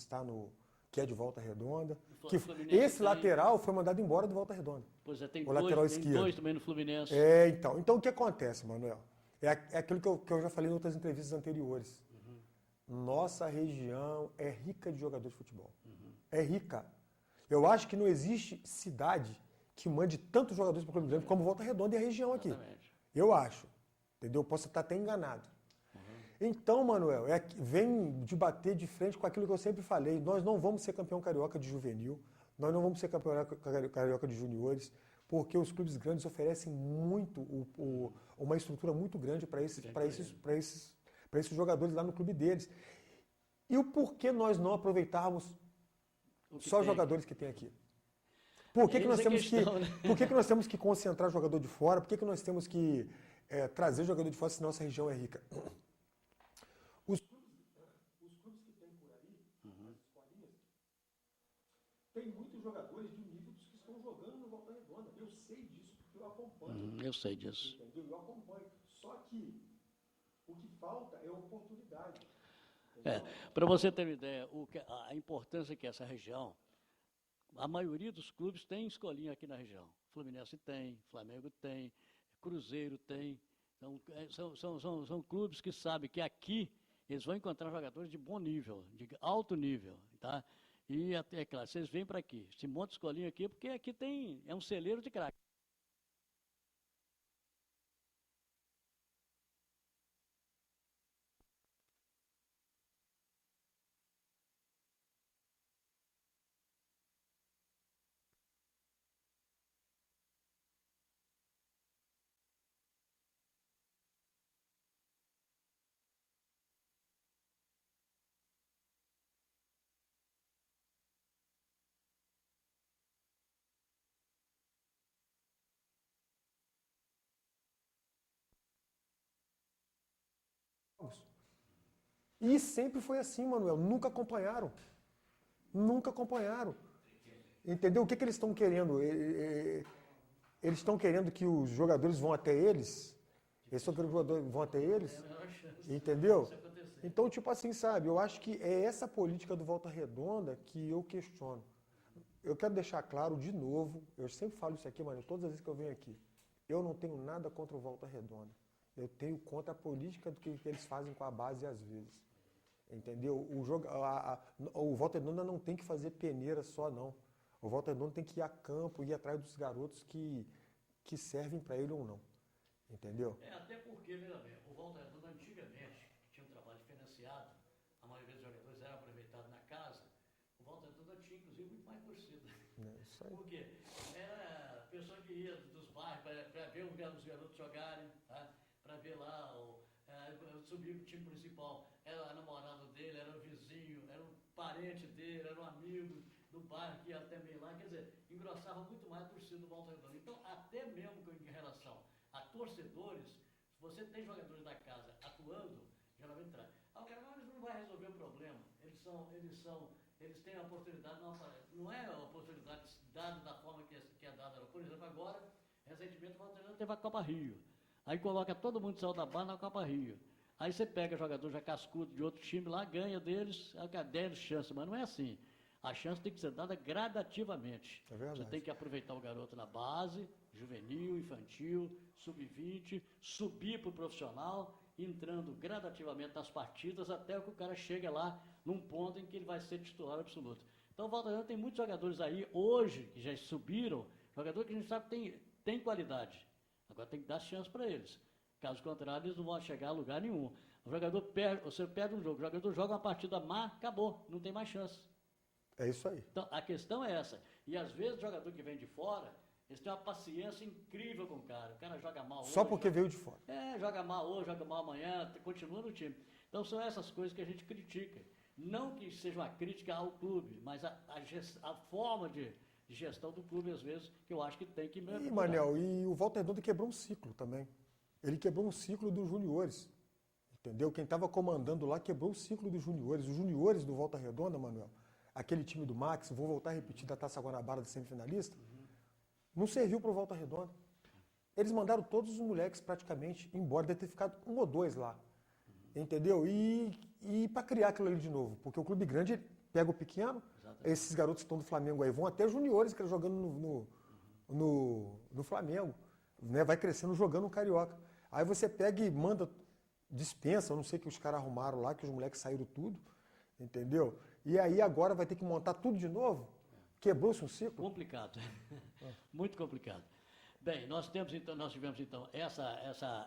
é de Volta Redonda. Esse lateral foi mandado embora do Volta Redonda. Pois é, tem lateral esquerdo. 2 também no Fluminense. Então o que acontece, Manuel? É aquilo que eu já falei em outras entrevistas anteriores. Nossa região é rica de jogadores de futebol. É rica. Eu acho que não existe cidade que mande tantos jogadores para o Clube Grande como Volta Redonda e a região aqui. Exatamente. Eu acho. Entendeu? Posso estar até enganado. Então, Manuel, vem de bater de frente com aquilo que eu sempre falei. Nós não vamos ser campeão carioca de juvenil, nós não vamos ser campeão carioca de juniores, porque os clubes grandes oferecem uma estrutura muito grande para esses jogadores lá no clube deles. E o porquê nós não aproveitarmos só jogadores que tem aqui? Por que nós temos que concentrar jogador de fora? Por que nós temos que trazer jogador de fora se nossa região é rica? Os clubes que tem por aí, as escolinhas, tem muitos jogadores de nível que estão jogando no Volta Redonda. Eu sei disso porque eu acompanho. Eu sei disso. Entendeu? Eu acompanho. Só que o que falta é oportunidade. Para você ter uma ideia, a importância que essa região, a maioria dos clubes tem escolinha aqui na região. Fluminense tem, Flamengo tem, Cruzeiro tem. Então, são clubes que sabem que aqui eles vão encontrar jogadores de bom nível, de alto nível, tá? E, é claro, vocês vêm para aqui, se monta escolinha aqui, porque aqui é um celeiro de craque. E sempre foi assim, Manuel. Nunca acompanharam. Nunca acompanharam. Entendeu? O que eles estão querendo? Eles estão querendo que os jogadores vão até eles? Eles estão querendo que os jogadores vão até eles? Entendeu? Então, tipo assim, sabe? Eu acho que é essa política do Volta Redonda que eu questiono. Eu quero deixar claro de novo, eu sempre falo isso aqui, mano, todas as vezes que eu venho aqui. Eu não tenho nada contra o Volta Redonda. Eu tenho contra a política do que eles fazem com a base às vezes. Entendeu? O Volta Redonda não tem que fazer peneira só, não. O Volta Redonda tem que ir a campo, ir atrás dos garotos que servem para ele ou não. Entendeu? Até porque, veja bem, o Volta Redonda antigamente, que tinha um trabalho diferenciado, a maioria dos jogadores era aproveitado na casa, o Volta Redonda tinha, inclusive, muito mais torcida. Isso aí. Por quê? Era a pessoa que ia dos bairros para ver os garotos jogarem, tá? Para ver lá, subir o time principal, era a namorada dele, era o vizinho, era um parente dele, era um amigo do bairro que ia também lá, quer dizer, engrossava muito mais a torcida do Volta Redonda. Então, até mesmo em relação a torcedores, se você tem jogadores da casa atuando, geralmente traz. O cara não vai resolver o problema, eles têm a oportunidade, não é a oportunidade dada da forma que é dada. Por exemplo, agora, recentemente o Volta Redonda teve a Copa Rio. Aí coloca todo mundo que saiu da base na Copa Rio. Aí você pega jogador já cascudo de outro time lá, ganha deles, deram chance, mas não é assim. A chance tem que ser dada gradativamente. É verdade. Você tem que aproveitar o garoto na base, juvenil, infantil, sub-20, subir para o profissional, entrando gradativamente nas partidas até que o cara chegue lá num ponto em que ele vai ser titular absoluto. Então o Volta Redonda tem muitos jogadores aí hoje que já subiram, jogador que a gente sabe que tem qualidade. Agora tem que dar chance para eles. Caso contrário, eles não vão chegar a lugar nenhum. Você perde um jogo, o jogador joga uma partida má, acabou, não tem mais chance. É isso aí. Então, a questão é essa. E às vezes o jogador que vem de fora, eles têm uma paciência incrível com o cara joga mal hoje. Só porque veio de fora. Joga mal hoje, joga mal amanhã, continua no time. Então são essas coisas que a gente critica. Não que seja uma crítica ao clube, mas a forma de gestão do clube, às vezes, que eu acho que tem que melhorar. E, Manel, e o Volta Redonda quebrou um ciclo também. Ele quebrou um ciclo dos juniores. Entendeu? Quem estava comandando lá quebrou o ciclo dos juniores. Os juniores do Volta Redonda, Manuel, aquele time do Max, vou voltar a repetir da Taça Guanabara da semifinalista, não serviu para o Volta Redonda. Eles mandaram todos os moleques praticamente embora, deve ter ficado 1 ou 2 lá. Entendeu? E para criar aquilo ali de novo, porque o clube grande pega o pequeno, esses garotos que estão do Flamengo aí vão até juniores que estão jogando no Flamengo, né? Vai crescendo jogando no Carioca. Aí você pega e manda, dispensa, eu não sei o que os caras arrumaram lá, que os moleques saíram tudo, entendeu? E aí agora vai ter que montar tudo de novo? Quebrou-se um ciclo? Complicado. Muito complicado. Bem, nós tivemos então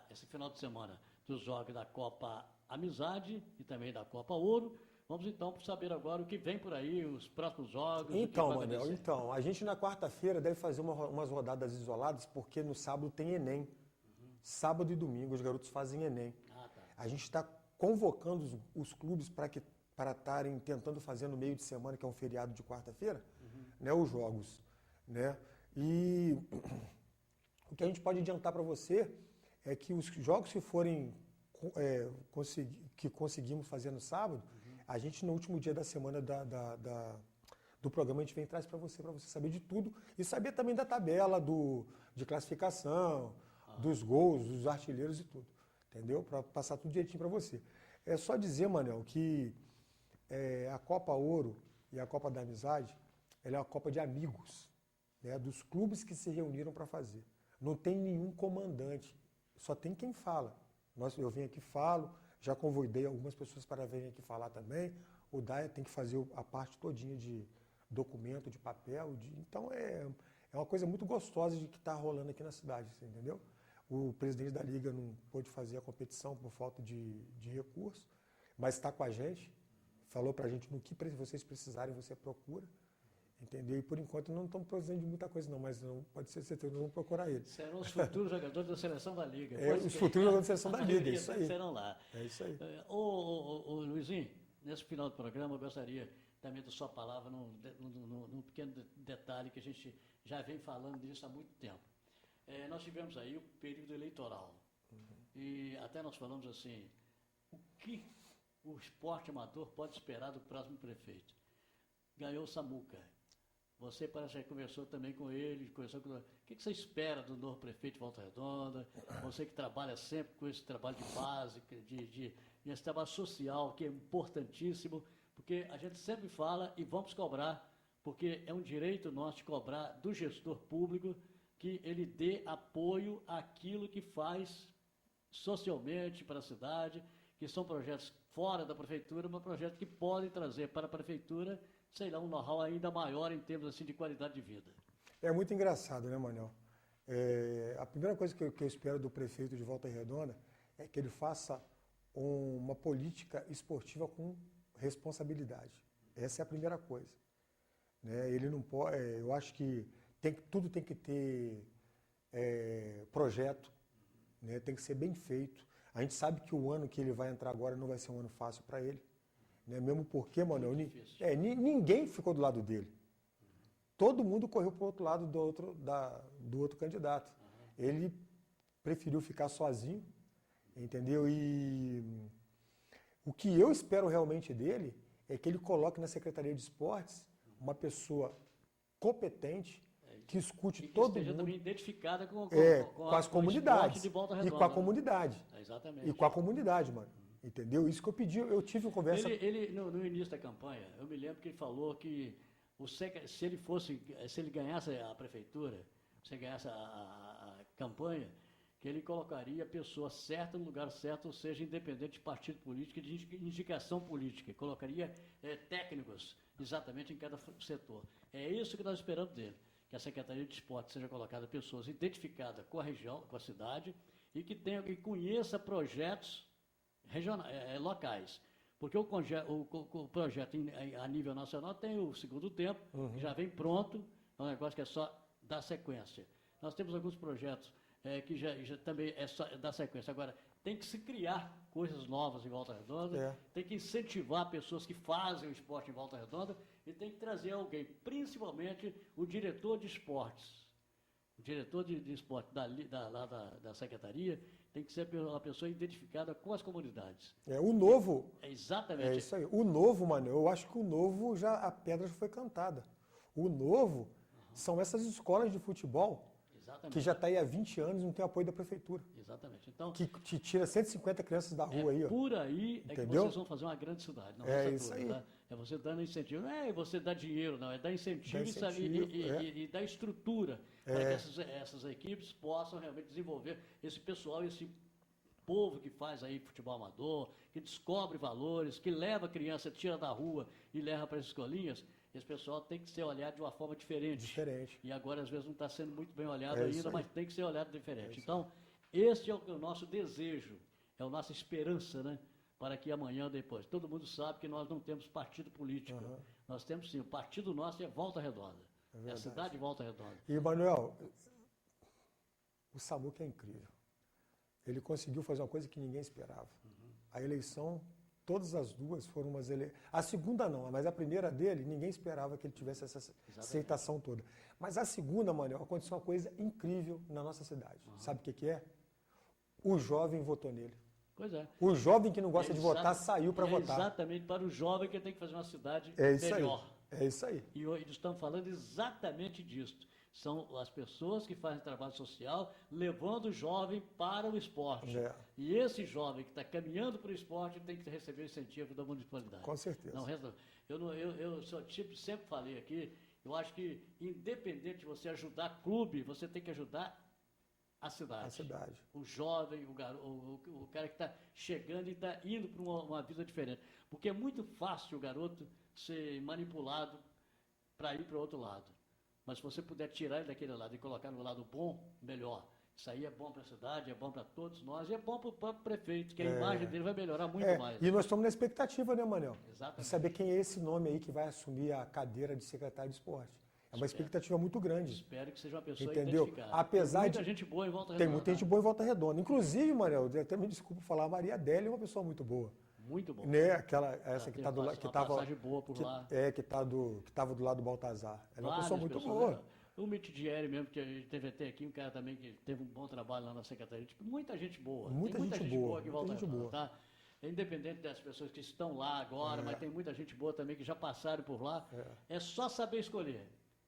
esse final de semana dos jogos da Copa Amizade e também da Copa Ouro. Vamos então saber agora o que vem por aí, os próximos jogos. Então, Manel, a gente na quarta-feira deve fazer umas rodadas isoladas, porque no sábado tem Enem. Sábado e domingo os garotos fazem Enem. A gente está convocando os clubes para estarem tentando fazer no meio de semana, que é um feriado de quarta-feira, né, os jogos. Né? E o que a gente pode adiantar para você é que os jogos que forem que conseguimos fazer no sábado, a gente no último dia da semana do programa a gente vem e traz para você saber de tudo e saber também da tabela de classificação, dos gols, dos artilheiros e tudo. Entendeu? Para passar tudo direitinho para você. É só dizer, Manel, que a Copa Ouro e a Copa da Amizade, ela é uma Copa de amigos, né, dos clubes que se reuniram para fazer. Não tem nenhum comandante, só tem quem fala. Eu venho aqui e falo, já convidei algumas pessoas para virem aqui falar também. O Daia tem que fazer a parte todinha de documento, de papel. Então é uma coisa muito gostosa de que está rolando aqui na cidade, você entendeu? O presidente da Liga não pôde fazer a competição por falta de recurso, mas está com a gente, falou para a gente no que vocês precisarem, você procura, entendeu? E por enquanto não estamos precisando de muita coisa não, mas não pode ser certeza, nós vamos procurar eles. Serão os futuros jogadores da seleção da Liga. Os futuros jogadores da seleção da Liga, é isso aí. Serão lá. É isso aí. Ô Luizinho, nesse final do programa eu gostaria também da sua palavra num pequeno detalhe que a gente já vem falando disso há muito tempo. Nós tivemos aí o período eleitoral e até nós falamos assim, o que o esporte amador pode esperar do próximo prefeito? Ganhou o Samuca. Você parece que conversou também com ele, o que você espera do novo prefeito de Volta Redonda? Você que trabalha sempre com esse trabalho de base, esse trabalho social que é importantíssimo, porque a gente sempre fala e vamos cobrar, porque é um direito nosso de cobrar do gestor público que ele dê apoio àquilo que faz socialmente para a cidade, que são projetos fora da prefeitura, mas projetos que podem trazer para a prefeitura, sei lá, um know-how ainda maior em termos assim, de qualidade de vida. É muito engraçado, né, Manel? A primeira coisa que eu espero do prefeito de Volta Redonda é que ele faça uma política esportiva com responsabilidade. Essa é a primeira coisa. Né? Ele não pode, eu acho que tudo tem que ter projeto, né? Tem que ser bem feito. A gente sabe que o ano que ele vai entrar agora não vai ser um ano fácil para ele. Né? Mesmo porque, Manuel, ninguém ficou do lado dele. Todo mundo correu para o outro lado do outro candidato. Ele preferiu ficar sozinho, entendeu? E o que eu espero realmente dele é que ele coloque na Secretaria de Esportes uma pessoa competente que escute e que todo esteja mundo. também identificada com as comunidades. De Volta E Redonda, com a comunidade. Né? Exatamente. E com a comunidade, mano. Entendeu? Isso que eu pedi, eu tive uma conversa. Ele no início da campanha, eu me lembro que ele falou que se ele ganhasse a prefeitura, se ele ganhasse a campanha, que ele colocaria a pessoa certa no lugar certo, ou seja, independente de partido político e de indicação política. Colocaria técnicos exatamente em cada setor. É isso que nós esperamos dele, que a Secretaria de Esporte seja colocada pessoas identificadas com a região, com a cidade, e que conheça projetos locais. Porque o projeto a nível nacional tem o segundo tempo, que já vem pronto, é um negócio que é só dar sequência. Nós temos alguns projetos que já também é só dar sequência. Agora, tem que se criar coisas novas em Volta Redonda, tem que incentivar pessoas que fazem o esporte em Volta Redonda e tem que trazer alguém, principalmente o diretor de esportes. O diretor de esporte da secretaria tem que ser uma pessoa identificada com as comunidades. O novo... Exatamente. É isso aí. O novo, mano, eu acho que o novo, a pedra já foi cantada. O novo são essas escolas de futebol que já está aí há 20 anos e não tem apoio da prefeitura. Exatamente. Então, que te tira 150 crianças da rua aí. Ó. Por aí é que vocês vão fazer uma grande cidade. Não isso aí. Tá? É você dando incentivo. Não é você dar dinheiro, não. É dar incentivo, e dar estrutura para que essas equipes possam realmente desenvolver esse pessoal, esse povo que faz aí futebol amador, que descobre valores, que leva a criança, tira da rua e leva para as escolinhas. Esse pessoal tem que ser olhado de uma forma diferente. E agora, às vezes, não está sendo muito bem olhado ainda, mas tem que ser olhado diferente. Então, esse é o nosso desejo, é a nossa esperança, né? Para que amanhã, depois. Todo mundo sabe que nós não temos partido político. Nós temos sim, o partido nosso é Volta Redonda. É a cidade de Volta Redonda. E, Manuel, o Samuca é incrível. Ele conseguiu fazer uma coisa que ninguém esperava. A eleição... Todas as duas foram umas eleições. A segunda não, mas a primeira dele, ninguém esperava que ele tivesse essa aceitação toda. Mas a segunda, Manuel, aconteceu uma coisa incrível na nossa cidade. Sabe o que é? O jovem votou nele. Pois é. O jovem que não gosta de votar saiu para votar. Exatamente, para o jovem que tem que fazer uma cidade melhor. É isso aí. E hoje estamos falando exatamente disso. São as pessoas que fazem trabalho social levando o jovem para o esporte. E esse jovem que está caminhando para o esporte tem que receber o incentivo da municipalidade. Com certeza. Não, eu sempre falei aqui, eu acho que independente de você ajudar clube, você tem que ajudar a cidade. O jovem, o cara que está chegando e está indo para uma vida diferente. Porque é muito fácil o garoto ser manipulado para ir para o outro lado. Mas se você puder tirar ele daquele lado e colocar no lado bom, melhor. Isso aí é bom para a cidade, é bom para todos nós, e é bom para o próprio prefeito, que a imagem dele vai melhorar muito mais. E nós estamos na expectativa, né, Manel? Exatamente. De saber quem é esse nome aí que vai assumir a cadeira de secretário de esporte. É uma expectativa muito grande. Espero que seja uma pessoa identificada. Apesar tem muita gente boa em Volta Redonda. Tem muita gente boa em Volta Redonda. Inclusive, Manel, até me desculpa falar, a Maria Adélia é uma pessoa muito boa. Muito bom. Né? Essa que está do lado. Que estava do lado do Baltazar. Ela é uma pessoa muito boa. Né? O Mitidieri mesmo, que teve até aqui, um cara também que teve um bom trabalho lá na secretaria. Tipo, muita gente boa. Muita gente boa aqui em Volta Redonda, tá? É independente das pessoas que estão lá agora, mas tem muita gente boa também que já passaram por lá. É só saber escolher.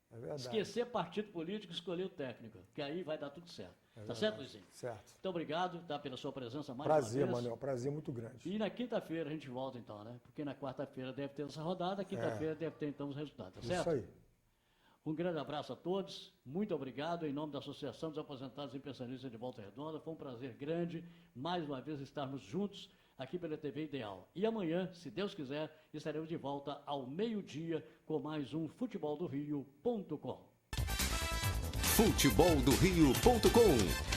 É verdade. Esquecer partido político, escolher o técnico, que aí vai dar tudo certo. Tá certo, Luizinho? Certo. Muito obrigado, tá, pela sua presença mais prazer, uma vez. Manuel, prazer muito grande. E na quinta-feira a gente volta então, né? Porque na quarta-feira deve ter essa rodada, quinta-feira deve ter então os resultados, tá certo? Isso aí. Um grande abraço a todos, muito obrigado em nome da Associação dos Aposentados e Pensionistas de Volta Redonda. Foi um prazer grande, mais uma vez, estarmos juntos aqui pela TV Ideal. E amanhã, se Deus quiser, estaremos de volta ao meio-dia com mais um futeboldorio.com. Futeboldorio.com